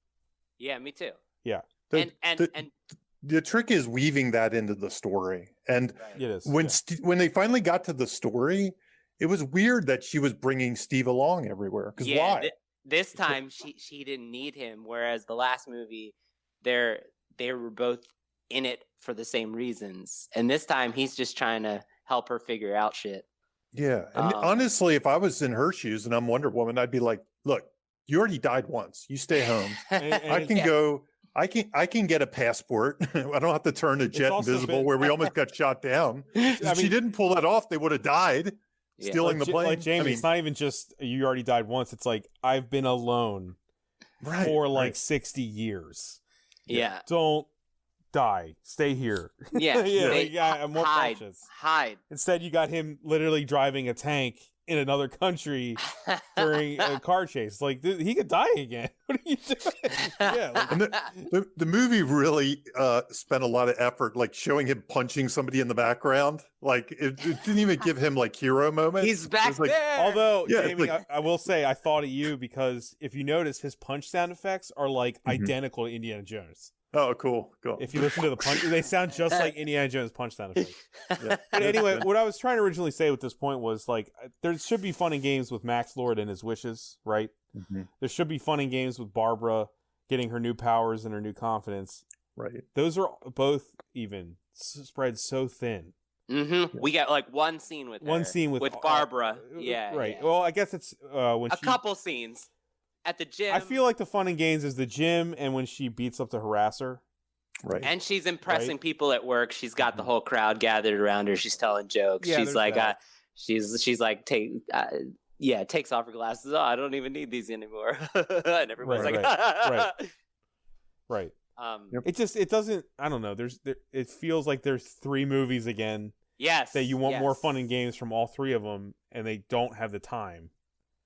Yeah, me too. Yeah. The trick is weaving that into the story. And it is. When they finally got to the story, it was weird that she was bringing Steve along everywhere. Because why? This time she didn't need him, whereas the last movie, they were both in it for the same reasons, and this time he's just trying to help her figure out shit. Yeah, and honestly, if I was in her shoes and I'm Wonder Woman, I'd be like, look, you already died once, you stay home. I can go, I can get a passport. I don't have to turn the jet invisible where we almost got shot down. If she didn't pull that off, they would have died stealing the plane. Like Jamie, it's not even just you already died once, it's like I've been alone for 60 years. Don't die. Stay here. I'm more cautious. Hide. Instead, you got him literally driving a tank in another country during a car chase. Like, dude, he could die again. What are you doing? And the movie really spent a lot of effort, like showing him punching somebody in the background. Like, it didn't even give him like hero moments. He's back there. Although, Jamie, I will say, I thought of you because if you notice, his punch sound effects are like identical to Indiana Jones. Oh, cool. If you listen to the punch, they sound just like Indiana Jones punch sound effects. Yeah. But anyway, what I was trying to originally say with this point was like there should be fun and games with Max Lord and his wishes, right? Mm-hmm. There should be fun and games with Barbara getting her new powers and her new confidence. Right. Those are both even spread so thin. Mm-hmm. We got like one scene with Barbara. Right. Yeah. Well, I guess it's when a couple scenes at the gym. I feel like the fun and games is the gym and when she beats up the harasser. Right. And she's impressing people at work. She's got the whole crowd gathered around her. She's telling jokes. Yeah, she's like, she's like, takes off her glasses. Oh, I don't even need these anymore. And everyone's right. Yep. It doesn't. I don't know. It feels like there's 3 movies again. Yes. That you want more fun and games from all 3 of them, and they don't have the time.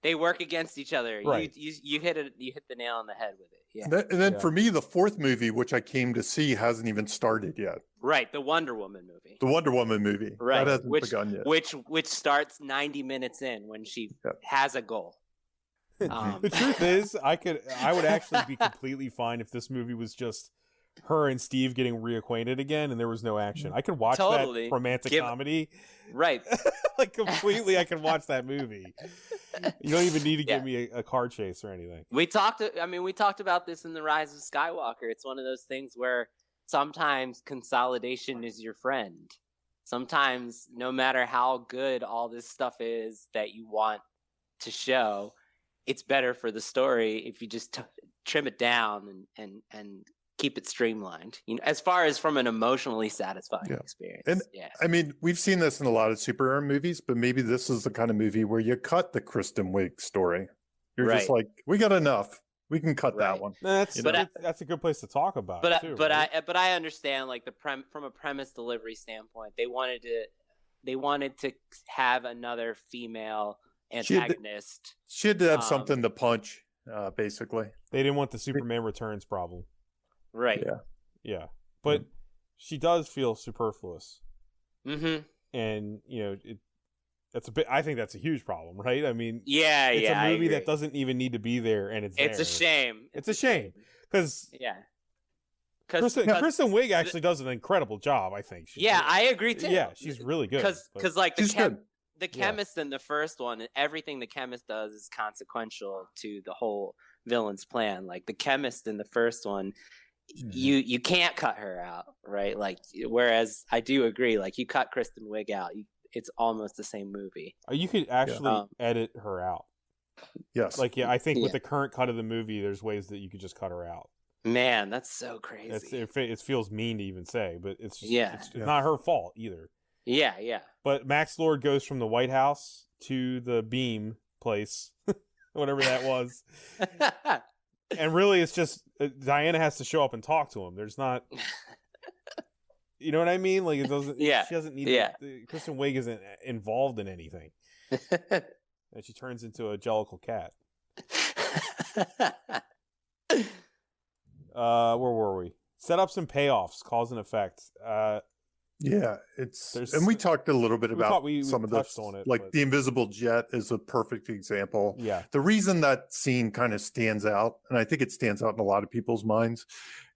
They work against each other. Right. You hit it. You hit the nail on the head with it. Yeah. And then for me, the 4th movie, which I came to see, hasn't even started yet. Right, the Wonder Woman movie. The Wonder Woman movie. Right, that hasn't begun yet. Which starts 90 minutes in when she has a goal. The truth is, I would actually be completely fine if this movie was just her and Steve getting reacquainted again and there was no action. I could watch that romantic comedy. Right. Like completely I can watch that movie. You don't even need to give me a car chase or anything. We talked about this in The Rise of Skywalker. It's one of those things where sometimes consolidation is your friend. Sometimes no matter how good all this stuff is that you want to show, it's better for the story if you just trim it down and keep it streamlined, as far as from an emotionally satisfying experience. And I mean, we've seen this in a lot of superhero movies, but maybe this is the kind of movie where you cut the Kristen Wiig story. You're just like, we got enough. We can cut that one. That's a good place to talk about. I understand, like from a premise delivery standpoint, they wanted to have another female antagonist. She had to have something to punch, basically. They didn't want the Superman Returns problem. Right. Yeah. But she does feel superfluous. Mm-hmm. And that's a bit. I think that's a huge problem, right? I mean, it's a movie that doesn't even need to be there, and it's a shame. It's a shame because Kristen Wiig actually does an incredible job. I think. I agree too. Yeah, she's really good. Because like the chemist in the first one, everything the chemist does is consequential to the whole villain's plan. Like the chemist in the first one. You can't cut her out, right? Like, whereas I do agree, like you cut Kristen Wiig out, it's almost the same movie. You could actually edit her out. Yes. Like, I think with the current cut of the movie, there's ways that you could just cut her out. Man, that's so crazy. It feels mean to even say, but it's just, it's not her fault either. Yeah. But Max Lord goes from the White House to the Beam place, whatever that was. And really, it's just Diana has to show up and talk to him. There's not, you know what I mean? Like it doesn't. She doesn't need. Kristen Wiig isn't involved in anything. And she turns into a jellicle cat. Where were we? Setups and payoffs, cause and effect. And we talked a little bit about some of this, on it, like the invisible jet is a perfect example. Yeah. The reason that scene kind of stands out, and I think it stands out in a lot of people's minds,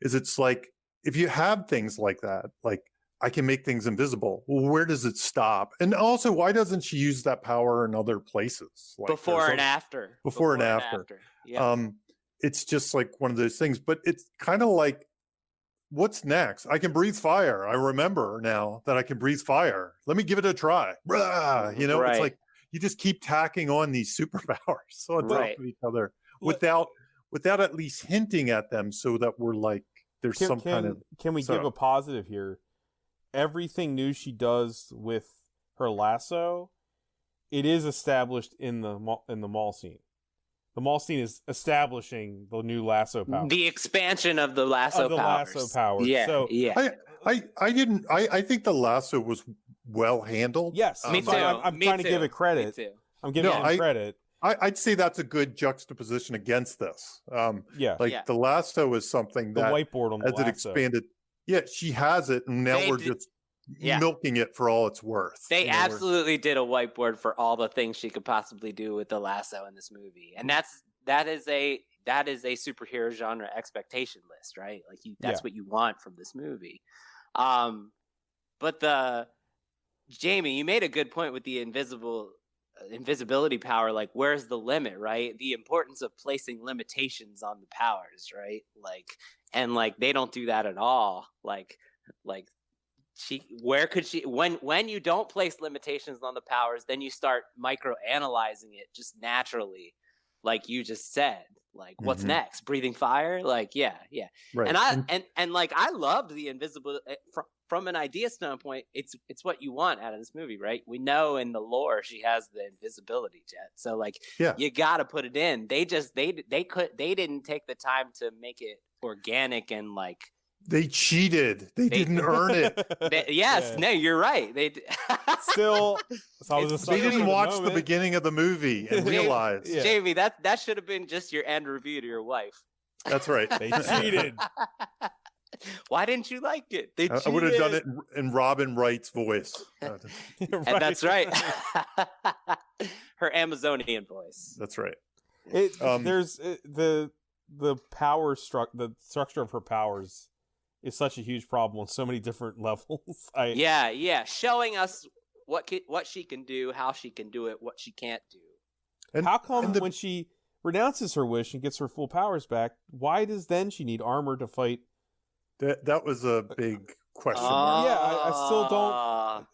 is it's like, if you have things like that, like I can make things invisible, well, where does it stop? And also, why doesn't she use that power in other places? Like before and after. Yeah. It's just like one of those things, but it's kind of like, what's next? I can breathe fire. I remember now that I can breathe fire. Let me give it a try. It's like you just keep tacking on these superpowers on top of each other without at least hinting at them, so that we're like, there's some kind of. Can we give a positive here? Everything new she does with her lasso, it is established in the mall scene. The mall scene is establishing the new lasso power. The expansion of the lasso powers. Yeah. So, I think the lasso was well handled. Yes. Me too. I'm trying to give it credit. Me too. I'm giving it credit. I'd say that's a good juxtaposition against this. The lasso is something that the whiteboard on the lasso. As it expanded. Yeah, she has it, and now we're just milking it for all it's worth. They absolutely did a whiteboard for all the things she could possibly do with the lasso in this movie, and that that is a superhero genre expectation list, right? Like that's what you want from this movie. But Jamie, you made a good point with the invisibility power. Like, where's the limit, right? The importance of placing limitations on the powers, right? And they don't do that at all. Where could she, when you don't place limitations on the powers, then you start micro analyzing it just naturally, like you just said. What's next? Breathing fire? Yeah. Right. And I loved the invisible from an idea standpoint. It's what you want out of this movie, right? We know in the lore she has the invisibility jet, so you got to put it in. They didn't take the time to make it organic and they cheated. They didn't earn it. No, you're right. They still. So they didn't watch the beginning of the movie and realize. Jamie, that should have been just your end review to your wife. That's right. They cheated. Why didn't you like it? They cheated. I would have done it in Robin Wright's voice. And that's right. Her Amazonian voice. That's right. There's the the structure of her powers is such a huge problem on so many different levels. Showing us what she can do, how she can do it, what she can't do. And how come when she renounces her wish and gets her full powers back, why does then she need armor to fight? That was a big question. I still don't.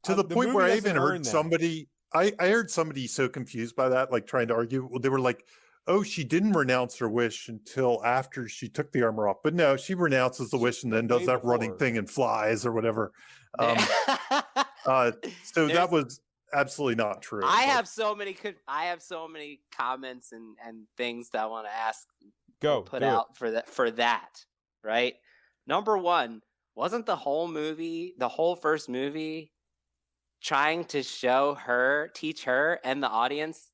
To the point where I even heard somebody. I heard somebody so confused by that, trying to argue. Well, they were like, "Oh, she didn't renounce her wish until after she took the armor off." But no, she renounces the wish and then does that running thing and flies or whatever. So that was absolutely not true. I have so many comments and things that I want to ask. Put out for that. Right? Number one, wasn't the whole first movie, trying to teach her and the audience,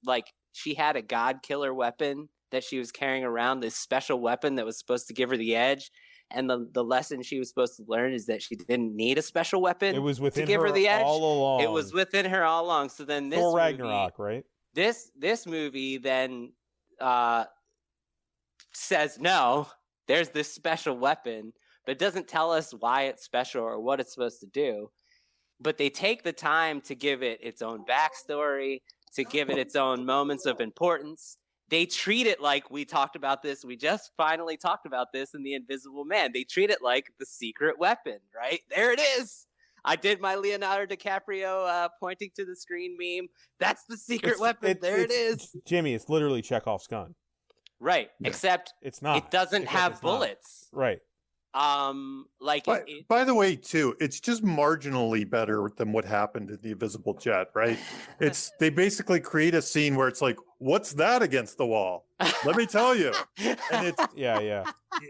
she had a god killer weapon that she was carrying around, this special weapon that was supposed to give her the edge, and the lesson she was supposed to learn is that she didn't need a special weapon. It was within to give her the edge all along. It was within her all along. So then this Thor Ragnarok, right? This movie then says no. There's this special weapon, but it doesn't tell us why it's special or what it's supposed to do. But they take the time to give it its own backstory, to give it its own moments of importance. They treat it like we talked about this. We just finally talked about this in The Invisible Man. They treat it like the secret weapon, right? There it is. I did my Leonardo DiCaprio pointing to the screen meme. That's the secret weapon. There it is. Jimmy, it's literally Chekhov's gun. Right. Yeah. Except it's not. It doesn't have bullets. Not. Right. By the way, too, it's just marginally better than what happened in The Invisible Jet, right? They basically create a scene where it's like, what's that against the wall? Let me tell you. And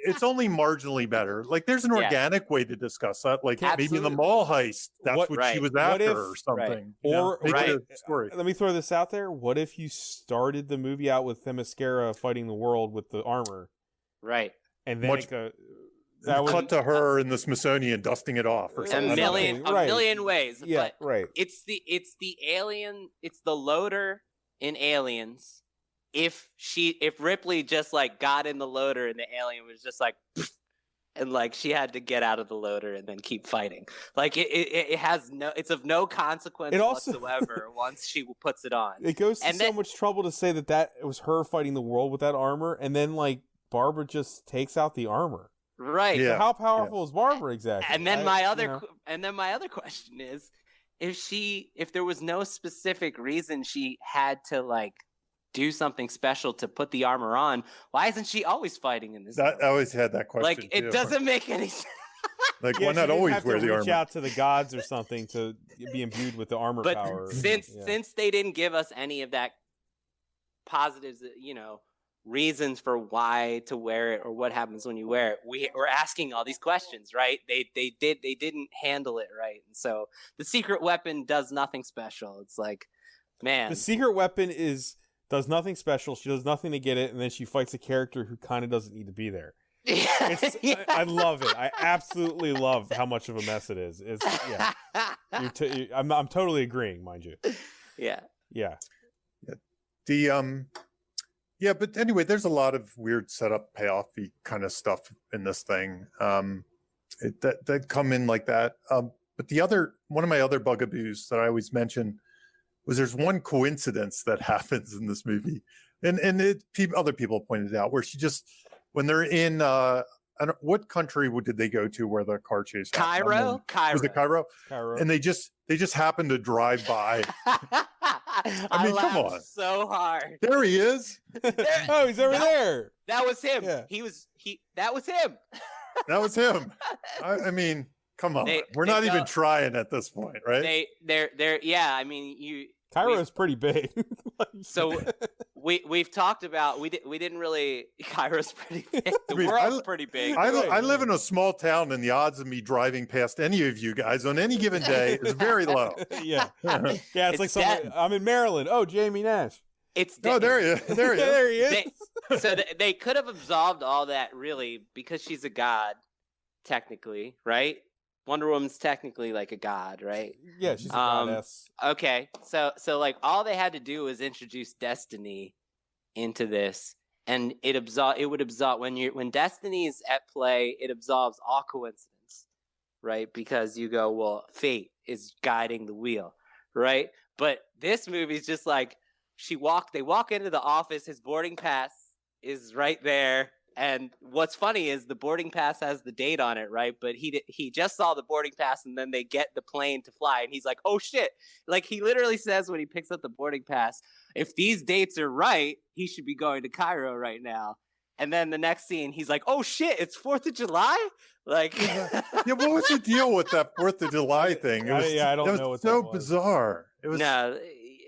it's only marginally better. There's an organic way to discuss that. Maybe in the mall heist, that's what she was after or something. Right. Story. Let me throw this out there. What if you started the movie out with Themyscira fighting the world with the armor? Right. And then cut to her in the Smithsonian dusting it off or something. A million ways. Yeah, but right. It's the alien, it's the loader in Aliens. If Ripley just got in the loader and the alien was just and she had to get out of the loader and then keep fighting. It's of no consequence whatsoever once she puts it on. It goes to so much trouble to say that it was her fighting the world with that armor, and then Barbara just takes out the armor. Right. Yeah. So how powerful is Barbara exactly? And then my other question is, if there was no specific reason she had to do something special to put the armor on, why isn't she always fighting in this? I always had that question. It doesn't make any sense. Why not always wear the armor? Reach out to the gods or something to be imbued with the armor power. Since they didn't give us any of that positives, reasons for why to wear it or what happens when you wear it, we're asking all these questions, right? They didn't handle it right, and so the secret weapon does nothing special. It's man, the secret weapon does nothing special. She does nothing to get it, and then she fights a character who kind of doesn't need to be there. I love it. I absolutely love how much of a mess it is. I'm totally agreeing, mind you. Yeah. The Yeah, but anyway, there's a lot of weird setup payoffy kind of stuff in this thing that come in like that. But one of my other bugaboos that I always mention was there's one coincidence that happens in this movie, and other people pointed out where when they're in what country did they go to where the car chase happened? Cairo. Was it Cairo? Cairo. And they just happen to drive by. I mean, come on. So hard. There he is. Oh, he's over there. That was him. Yeah. That was him. That was him. I mean, come on. We're not even trying at this point, right? They're yeah. I mean, Cairo's pretty big. So we've talked about we didn't really Cairo's pretty big. The world's pretty big. I live in a small town, and the odds of me driving past any of you guys on any given day is very low. Yeah. Yeah, it's like I'm in Maryland. Oh, Jamie Nash. Oh, there he is. There he is. They could have absolved all that really because she's a god, technically, right? Wonder Woman's technically like a god, right? Yeah, she's a goddess. Okay, so like all they had to do was introduce Destiny into this, and it would absolve when Destiny is at play, it absolves all coincidence, right? Because you go, well, fate is guiding the wheel, right? But this movie's just like they walk into the office, his boarding pass is right there. And what's funny is the boarding pass has the date on it, right? But he just saw the boarding pass, and then they get the plane to fly, and he's like, "Oh shit!" Like he literally says when he picks up the boarding pass, "If these dates are right, he should be going to Cairo right now." And then the next scene, he's like, "Oh shit! It's 4th of July!" Like, yeah. What was the deal with that 4th of July thing? I don't know. It was so bizarre. It was no.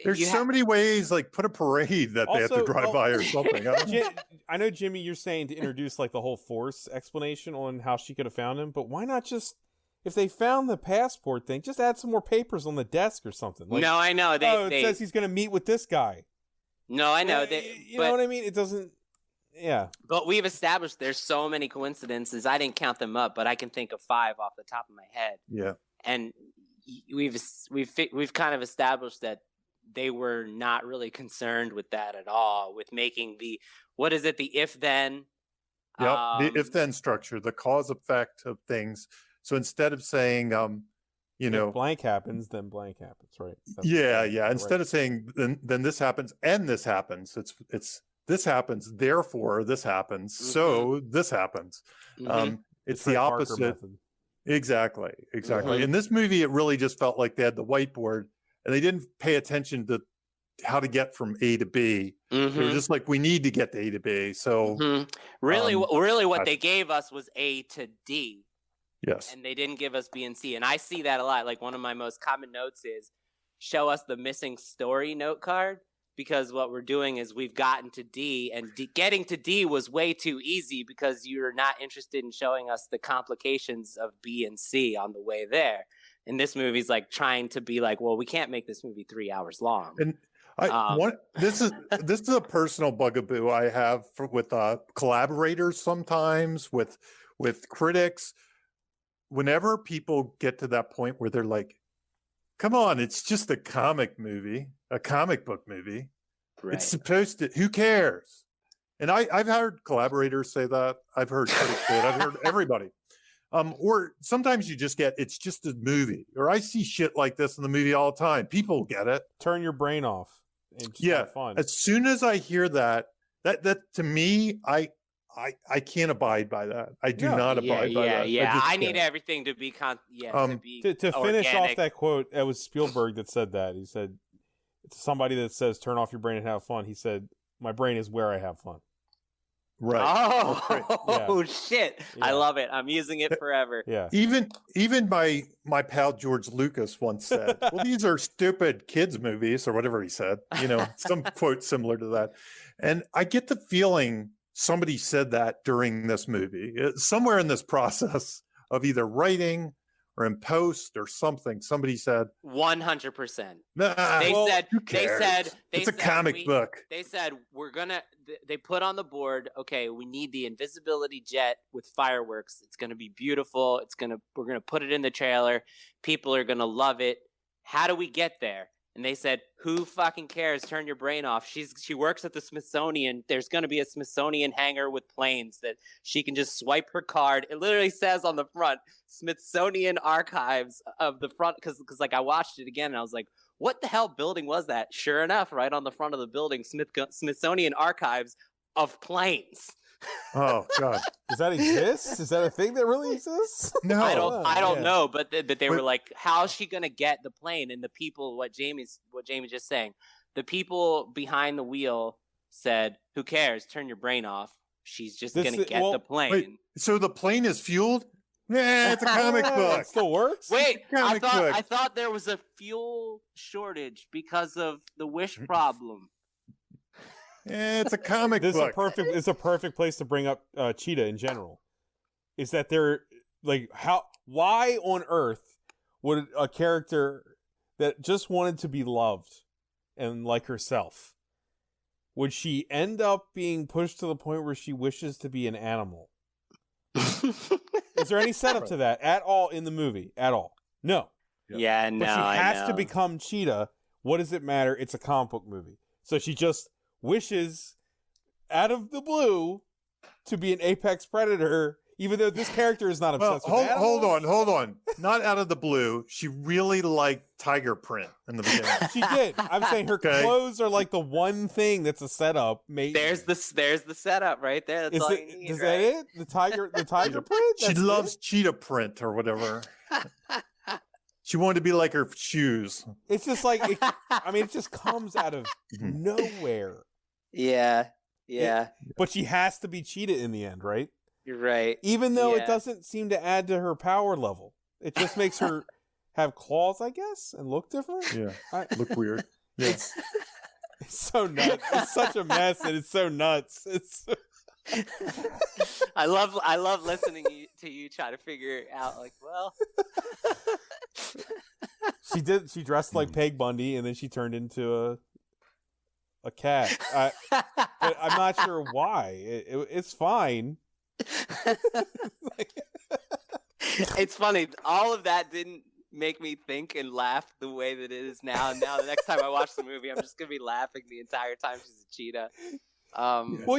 There's so many ways, like put a parade that they have to drive by or something. I know, Jimmy, you're saying to introduce like the whole Force explanation on how she could have found him, but why not just, if they found the passport thing, just add some more papers on the desk or something? Like, no, I know. It says he's going to meet with this guy. No, I know. You know what I mean? It doesn't. Yeah. But we've established there's so many coincidences. I didn't count them up, but I can think of 5 off the top of my head. Yeah. And we've kind of established that they were not really concerned with that at all, with making the if then. Yep, the if then structure, the cause effect of things. So instead of saying, if blank happens, then blank happens, right? Yeah. Instead of saying then this happens and this happens, it's this happens, therefore this happens, so this happens. It's the opposite. Exactly. In this movie, it really just felt like they had the whiteboard. And they didn't pay attention to how to get from A to B. They were just like, we need to get to A to B. So really what they gave us was A to D. Yes. And they didn't give us B and C. And I see that a lot. Like one of my most common notes is show us the missing story note card, because what we're doing is we've gotten to D, and getting to D was way too easy because you're not interested in showing us the complications of B and C on the way there. And this movie's like trying to be like, well, we can't make this movie 3 hours long. And this is a personal bugaboo I have with collaborators sometimes, with critics. Whenever people get to that point where they're like, come on, it's just a comic book movie. Right. It's supposed to, who cares? And I've heard collaborators say that. I've heard critics say it. I've heard everybody. Or sometimes you just get, it's just a movie. Or I see shit like this in the movie all the time. People get it. Turn your brain off. And just have fun. As soon as I hear that to me, I can't abide by that. I do not abide by that. Yeah, I need everything to be to finish off that quote. It was Spielberg that said that. He said, it's somebody that says, "Turn off your brain and have fun." He said, "My brain is where I have fun." Right. Oh shit! Yeah. I love it. I'm using it forever. Yeah. Even my pal George Lucas once said, "Well, these are stupid kids movies," or whatever he said. Some quote similar to that. And I get the feeling somebody said that during this movie, somewhere in this process of either writing or in post or something. Somebody said 100%. They said it's a comic book. They said they put on the board, okay, we need the invisibility jet with fireworks. It's gonna be beautiful. We're gonna put it in the trailer. People are gonna love it. How do we get there? And they said, "Who fucking cares? Turn your brain off." She works at the Smithsonian. There's going to be a Smithsonian hangar with planes that she can just swipe her card. It literally says on the front, Smithsonian Archives of the front, because like I watched it again and I was like, what the hell building was that? Sure enough, right on the front of the building, Smithsonian Archives of planes. Oh God. Does that exist? Is that a thing that really exists? No. I don't yeah. know, but they were like, how's she gonna get the plane? And the people, what Jamie's just saying, the people behind the wheel said, "Who cares? Turn your brain off. She's just gonna get the plane." Wait, so the plane is fueled? Yeah, it's a comic book. It still works? Wait, Comic book. I thought there was a fuel shortage because of the wish problem. Yeah, it's a comic book. It's a perfect place to bring up Cheetah in general. Is that they're like, why on earth would a character that just wanted to be loved and like herself, would she end up being pushed to the point where she wishes to be an animal? Is there any setup to that at all in the movie? At all? No. Yeah, no. But she has to become Cheetah. What does it matter? It's a comic book movie. So she just wishes out of the blue to be an apex predator, even though this character is not obsessed with animals. Hold on. Not out of the blue. She really liked tiger print in the beginning. She did. I'm saying her clothes are like the one thing that's a setup. Maybe there's the setup right there. That's all you need, is right? that it? The tiger print? She loves cheetah print or whatever. She wanted to be like her shoes. It's just like, it just comes out of nowhere. Yeah. But she has to be Cheetah in the end, right? You're right. Even though it doesn't seem to add to her power level. It just makes her have claws, I guess, and look different. Yeah, look weird. Yeah. It's so nuts. It's such a mess, and it's so nuts. I love listening to you try to figure out, like, well. She dressed like Peg Bundy, and then she turned into a cat. But I'm not sure why. It's fine. It's funny. All of that didn't make me think and laugh the way that it is now. And now the next time I watch the movie, I'm just gonna be laughing the entire time she's a cheetah. Well,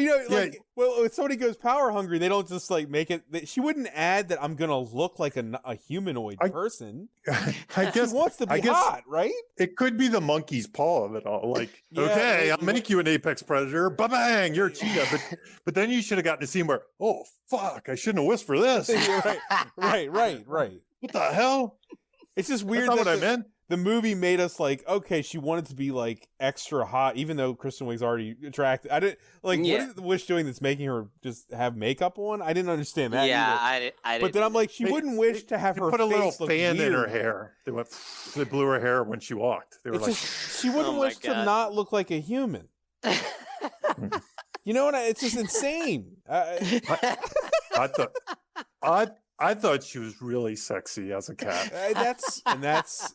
if somebody goes power hungry, they don't just like make it. She wouldn't add that I'm gonna look like a humanoid person. I guess she wants to be hot, right? It could be the monkey's paw of it all. Like, okay, I'll make you an apex predator. Bang, you're a cheetah. But then you should have gotten to see where, oh fuck, I shouldn't have whispered this. Right. What the hell? It's just weird. That's not what I meant. The movie made us like, okay, she wanted to be like extra hot, even though Kristen Wiig's already attractive. I didn't like what is the Wish doing that's making her just have makeup on? I didn't understand that. Yeah, I didn't. But then I'm like, she wouldn't wish to have her put a little face look fan weird. in her hair. They blew her hair when she walked. They were like, she wouldn't wish to not look like a human. You know what? It's just insane. I thought she was really sexy as a cat. That's.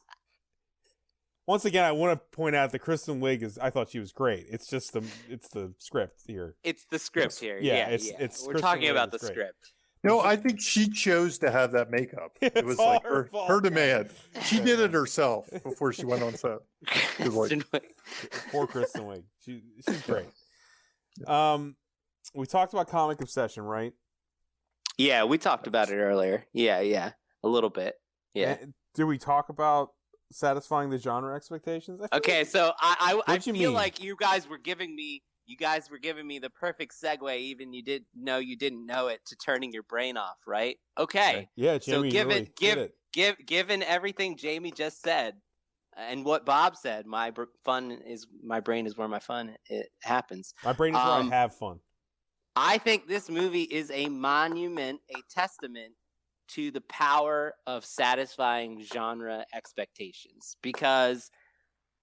Once again, I want to point out that Kristen Wiig I thought she was great. It's just it's the script here. It's the script here. Yeah, it's we're talking about the script. No, I think she chose to have that makeup. It was like her demand. She did it herself before she went on set. Poor Kristen Wiig. She's great. We talked about comic obsession, right? Yeah, we talked about it earlier. Yeah, a little bit. Yeah. Did we talk about satisfying the genre expectations? Okay, so I feel mean? like you guys were giving me the perfect segue, even you didn't know it, to turning your brain off, right? Okay. Yeah, Jamie, so given everything Jamie just said and what Bob said, my brain is where my fun it happens. My brain is where I have fun. I think this movie is a monument, a testament to the power of satisfying genre expectations, because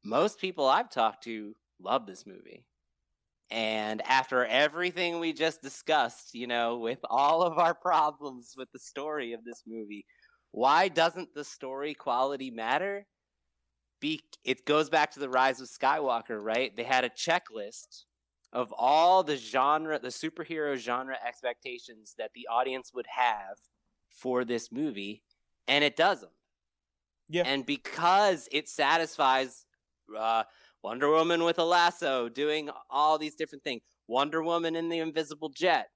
most people I've talked to love this movie. And after everything we just discussed, with all of our problems with the story of this movie, why doesn't the story quality matter? It goes back to the Rise of Skywalker, right? They had a checklist of all the superhero genre expectations that the audience would have for this movie, and it doesn't. Yeah. And because it satisfies Wonder Woman with a lasso doing all these different things. Wonder Woman in the invisible jet.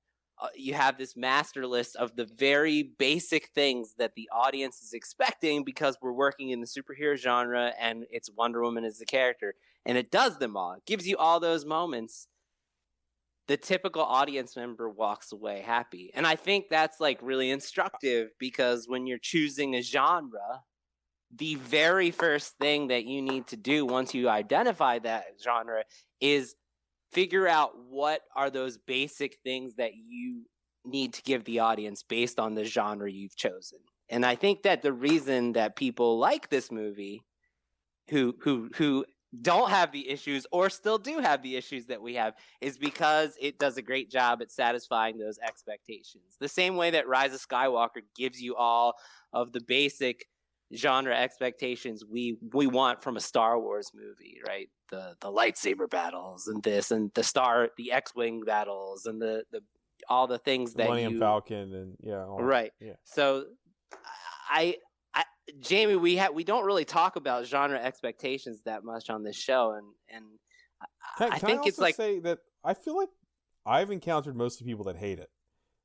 You have this master list of the very basic things that the audience is expecting because we're working in the superhero genre and it's Wonder Woman as the character. And it does them all. It gives you all those moments. The typical audience member walks away happy. And I think that's like really instructive because when you're choosing a genre, the very first thing that you need to do once you identify that genre is figure out what are those basic things that you need to give the audience based on the genre you've chosen. And I think that the reason that people like this movie who don't have the issues or still do have the issues that we have is because it does a great job at satisfying those expectations. The same way that Rise of Skywalker gives you all of the basic genre expectations we want from a Star Wars movie, right? The lightsaber battles and this and the X-Wing battles and the all the things that Millennium Falcon and right. Yeah. So I Jamie, we don't really talk about genre expectations that much on this show, and I think it's like say that I feel like I've encountered most of the people that hate it.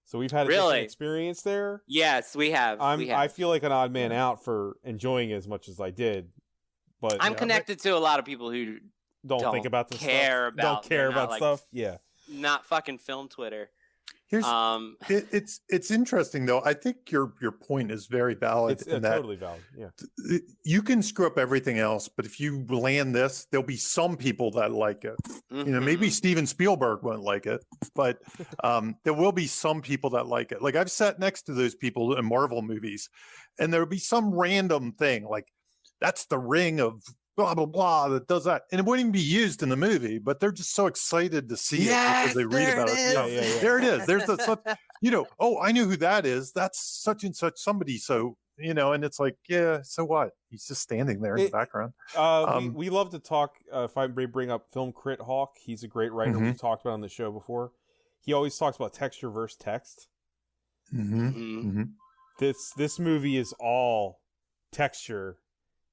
So we've had a Really? different experience there. Yes, we have. I feel like an odd man out for enjoying it as much as I did, but I'm connected to a lot of people who don't think about this care stuff. about Don't care they're not, about like, stuff. Yeah. not fucking film Twitter. Here's it's interesting though. I think your point is very valid. It's in that totally valid. Yeah. you can screw up everything else, but if you land this, there'll be some people that like it. You know, maybe Steven Spielberg won't like it, but there will be some people that like it. Like I've sat next to those people in Marvel movies, and there'll be some random thing like that's the ring of blah blah blah that does that, and it wouldn't even be used in the movie, but they're just so excited to see it because they read about it. Yeah. There it is. There's the oh, I knew who that is. That's such and such somebody. So and it's like, yeah, so what? He's just standing there in the background. We love to talk. If I may bring up Film Crit Hawk, he's a great writer. Mm-hmm. We've talked about on the show before. He always talks about texture versus text. This movie is all texture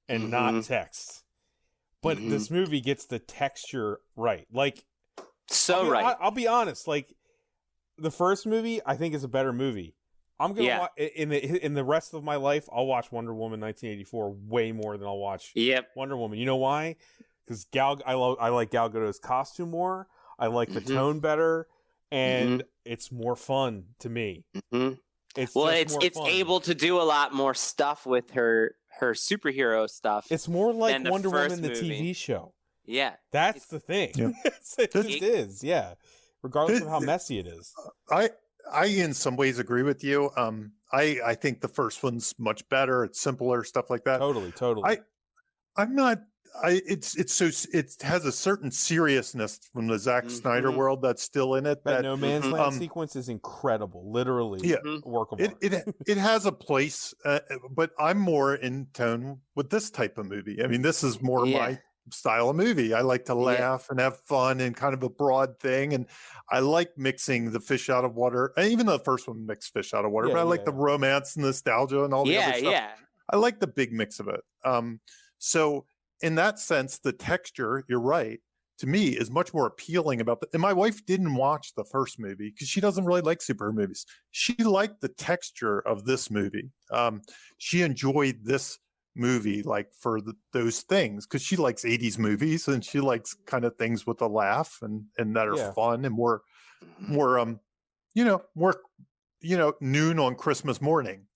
and not text. But this movie gets the texture right. Like, right. I'll be honest. Like, the first movie, I think, is a better movie. I'm gonna watch, in the rest of my life, I'll watch Wonder Woman 1984 way more than I'll watch Wonder Woman. You know why? Because I like Gal Gadot's costume more. I like the tone better, and it's more fun to me. It's able to do a lot more stuff with her superhero stuff. It's more like the Wonder first Woman the movie. TV show. Yeah, that's the thing. Yeah. It just is. Yeah, regardless of how messy it is. I in some ways agree with you. I think the first one's much better. It's simpler, stuff like that. Totally. I'm not. It has a certain seriousness from the Zack Snyder world that's still in it. That No Man's Land sequence is incredible, literally workable. It has a place, but I'm more in tone with this type of movie. I mean, this is more my style of movie. I like to laugh and have fun and kind of a broad thing, and I like mixing the fish out of water. And even though the first one mixed fish out of water, but I like the romance and nostalgia and all the other stuff. I like the big mix of it. So in that sense, the texture, you're right, to me is much more appealing and my wife didn't watch the first movie because she doesn't really like superhero movies. She liked the texture of this movie. She enjoyed this movie like for those things because she likes 80s movies and she likes kind of things with a laugh and that are fun and more noon on Christmas morning,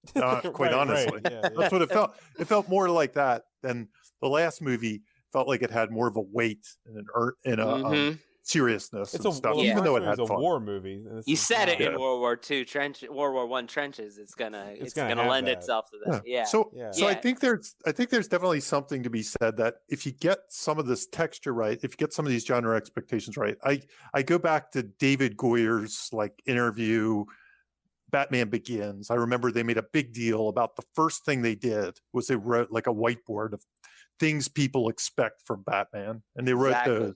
quite honestly. Right. Yeah. That's what it felt. It felt more like that than the last movie. Felt like it had more of a weight and a seriousness and stuff, even though it had a fun. war movie. You said it in World War War I trenches. It's gonna lend itself to that. Yeah. So I think there's definitely something to be said that if you get some of this texture right, if you get some of these genre expectations right, I go back to David Goyer's interview, Batman Begins. I remember they made a big deal about the first thing they did was they wrote like a whiteboard of things people expect from Batman, and they wrote those,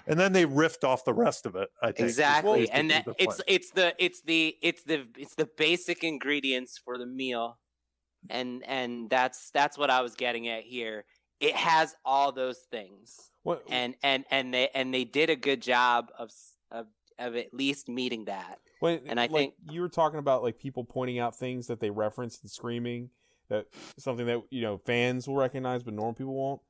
and then they riffed off the rest of it. I think exactly, and that it's the basic ingredients for the meal, and that's what I was getting at here. It has all those things. What, and they did a good job of at least meeting that. And I think you were talking about like people pointing out things that they referenced and screaming, that something that fans will recognize but normal people won't.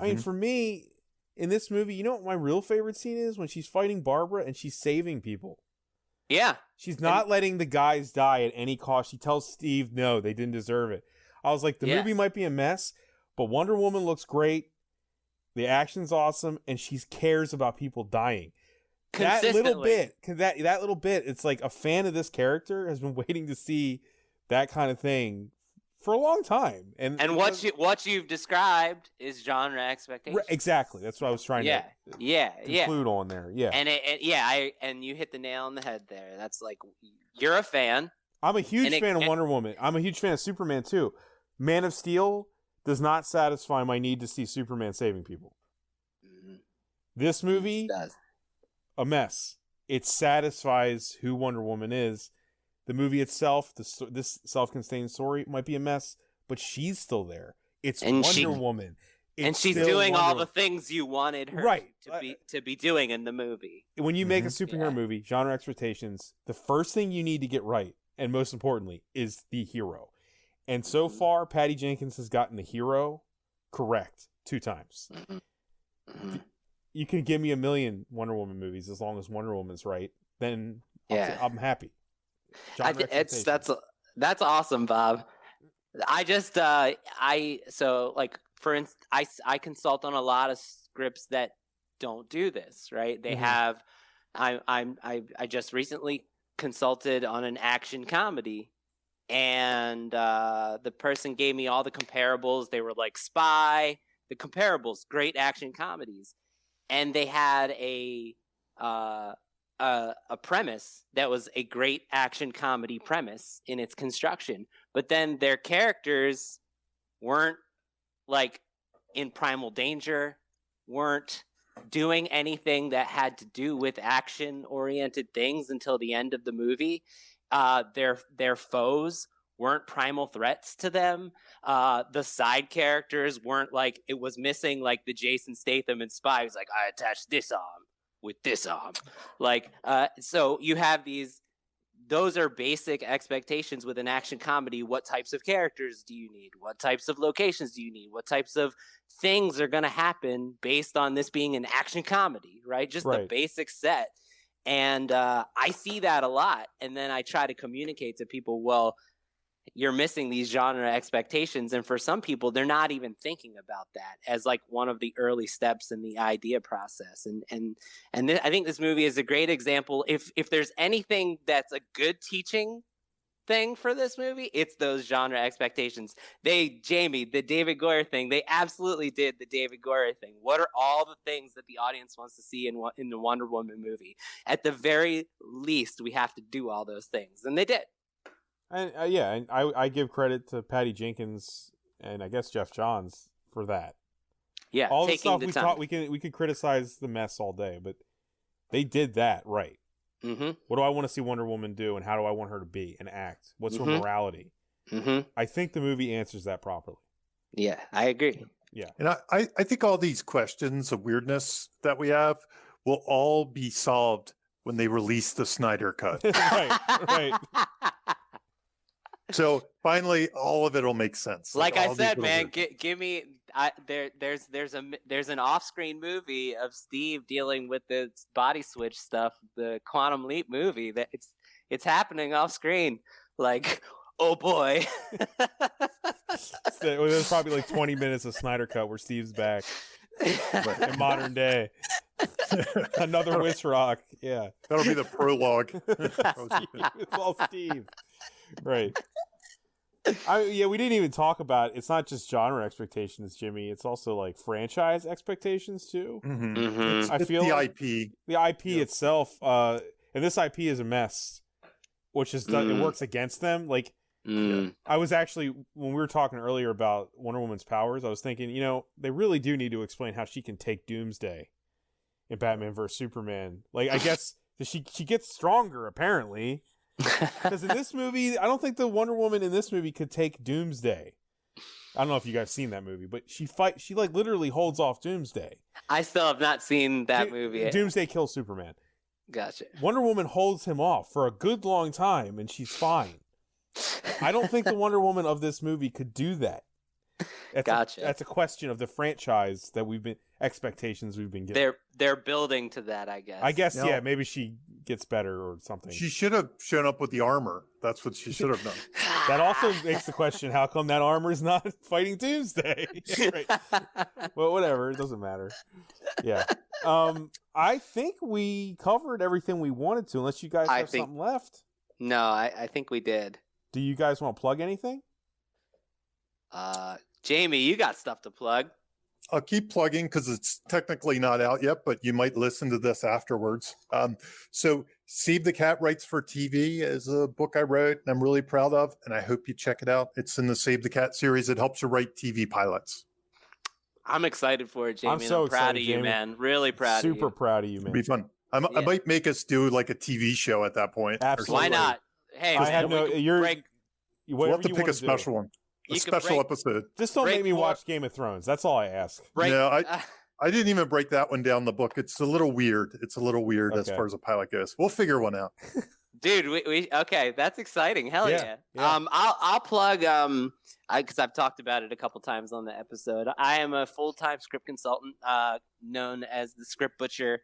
I mean, for me, in this movie, you know what my real favorite scene is? When she's fighting Barbara and she's saving people. Yeah. She's not letting the guys die at any cost. She tells Steve, no, they didn't deserve it. I was like, the movie might be a mess, but Wonder Woman looks great. The action's awesome, and she cares about people dying. That little bit, it's like a fan of this character has been waiting to see that kind of thing for a long time. And what you've described is genre expectations. Exactly. That's what I was trying to conclude on there. Yeah. And you hit the nail on the head there. That's like, you're a fan. I'm a huge fan of Wonder Woman. I'm a huge fan of Superman too. Man of Steel does not satisfy my need to see Superman saving people. This movie, a mess. It satisfies who Wonder Woman is. The movie itself, this self-contained story, might be a mess, but she's still there. It's Wonder Woman. And she's doing all the things you wanted her to be doing in the movie. When you make a superhero movie, genre expectations, the first thing you need to get right, and most importantly, is the hero. And so far, Patty Jenkins has gotten the hero correct 2 times. You can give me a million Wonder Woman movies as long as Wonder Woman's right. Then I'm happy. That's awesome, Bob. I just for instance, I consult on a lot of scripts that don't do this, right? They have. I just recently consulted on an action comedy, and the person gave me all the comparables. They were like Spy, the comparables, great action comedies, and they had a premise that was a great action comedy premise in its construction, but then their characters weren't like in primal danger, weren't doing anything that had to do with action oriented things until the end of the movie. Their foes weren't primal threats to them. The side characters weren't like, it was missing like the Jason Statham and Spy. He's like, I attached this arm with this arm. Like, so you have those are basic expectations with an action comedy. What types of characters do you need? What types of locations do you need? What types of things are going to happen based on this being an action comedy, right? Just the basic set. And I see that a lot. And then I try to communicate to people, well, you're missing these genre expectations. And for some people, they're not even thinking about that as like one of the early steps in the idea process. And I think this movie is a great example. If there's anything that's a good teaching thing for this movie, it's those genre expectations. Jamie, the David Goyer thing, they absolutely did the David Goyer thing. What are all the things that the audience wants to see in the Wonder Woman movie? At the very least, we have to do all those things. And they did. And and I give credit to Patty Jenkins and I guess Jeff Johns for that. Yeah, all the stuff we could criticize the mess all day, but they did that right. Mm-hmm. What do I want to see Wonder Woman do, and how do I want her to be and act? What's her morality? Mm-hmm. I think the movie answers that properly. Yeah, I agree. Yeah, and I think all these questions of weirdness that we have will all be solved when they release the Snyder Cut. right. So finally, all of it will make sense. Like I said, man, give me. There's an off-screen movie of Steve dealing with the body switch stuff, the Quantum Leap movie. That it's happening off-screen. Like, oh boy. There's probably like 20 minutes of Snyder Cut where Steve's back in modern day. Another Wish Rock. Yeah, that'll be the prologue. It's all Steve. Right. We didn't even talk about, it's not just genre expectations, Jimmy. It's also like franchise expectations too. Mm-hmm. Mm-hmm. I feel the like IP. The IP itself, and this IP is a mess, which is it works against them. Like, I was actually, when we were talking earlier about Wonder Woman's powers, I was thinking, they really do need to explain how she can take Doomsday in Batman vs Superman. Like, I guess she gets stronger apparently. Because in this movie, I don't think the Wonder Woman in this movie could take Doomsday. I don't know if you guys seen that movie, but she like literally holds off Doomsday. I still have not seen that movie. Doomsday kills Superman. Gotcha. Wonder Woman holds him off for a good long time, and she's fine. I don't think the Wonder Woman of this movie could do that. Gotcha. That's a question of the franchise that expectations we've been getting. They're building to that, I guess. I guess, yeah, maybe she gets better or something. She should have shown up with the armor. That's what she should have done. That also makes the question, how come that armor is not fighting Doomsday? Yeah, right. Well, whatever. It doesn't matter. Yeah. I think we covered everything we wanted to, unless you guys have something left. No, I think we did. Do you guys want to plug anything? Jamie, you got stuff to plug. I'll keep plugging because it's technically not out yet, but you might listen to this afterwards. So Save the Cat Writes for TV is a book I wrote and I'm really proud of, and I hope you check it out. It's in the Save the Cat series. It helps you write TV pilots. I'm excited for it, Jamie. I'm so proud excited, of you, Jamie. man. Really proud of you. Super proud of you, man. It'll be fun. I might make us do like a TV show at that point. Absolutely. Why not? Hey, I have man, We'll have to pick a special one. A special episode. Just don't make me watch Game of Thrones. That's all I ask. No, I didn't even break that one down in the book. It's a little weird. As far as a pilot goes. We'll figure one out. Dude, we okay. That's exciting. Hell yeah. I'll plug because I've talked about it a couple times on the episode. I am a full-time script consultant, known as the Script Butcher,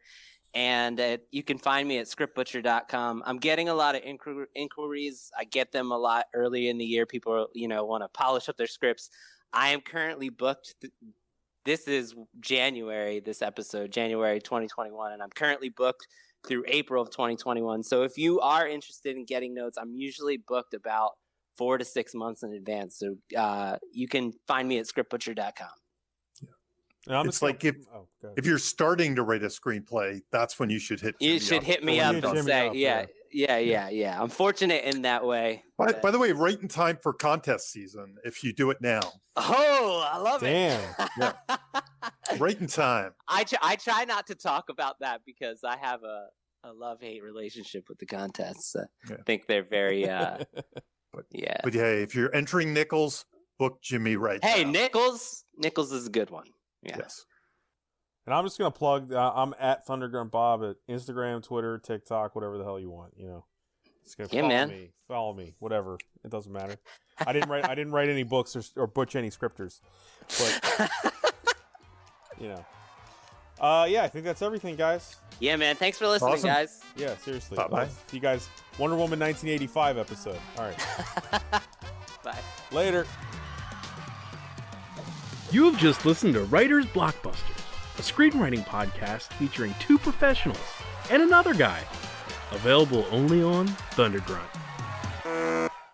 and you can find me at scriptbutcher.com. I'm getting a lot of inquiries. I get them a lot early in the year. People, want to polish up their scripts. I am currently booked. This is January 2021, and I'm currently booked through April of 2021. So if you are interested in getting notes, I'm usually booked about 4 to 6 months in advance. So you can find me at scriptbutcher.com. It's like if you're starting to write a screenplay, that's when you should hit. You should hit me up and say, yeah. I'm fortunate in that way. By the way, right in time for contest season. If you do it now. Oh, I love it. Yeah. Right in time. I try not to talk about that because I have a love-hate relationship with the contests. I think they're very But if you're entering Nichols, book Jimmy right now. now. Nichols is a good one. Yeah. Yes. And I'm just going to plug, I'm at Thundergrunt Bob at Instagram, Twitter, TikTok, whatever the hell you want, Just gonna follow me, whatever. It doesn't matter. I didn't write any books or butch any scripters. But, I think that's everything, guys. Yeah, man. Thanks for listening, guys. Yeah, seriously. Bye-bye. See you guys. Wonder Woman 1985 episode. All right. Bye. Later. You have just listened to Writer's Blockbusters, a screenwriting podcast featuring two professionals and another guy. Available only on Thundergrunt.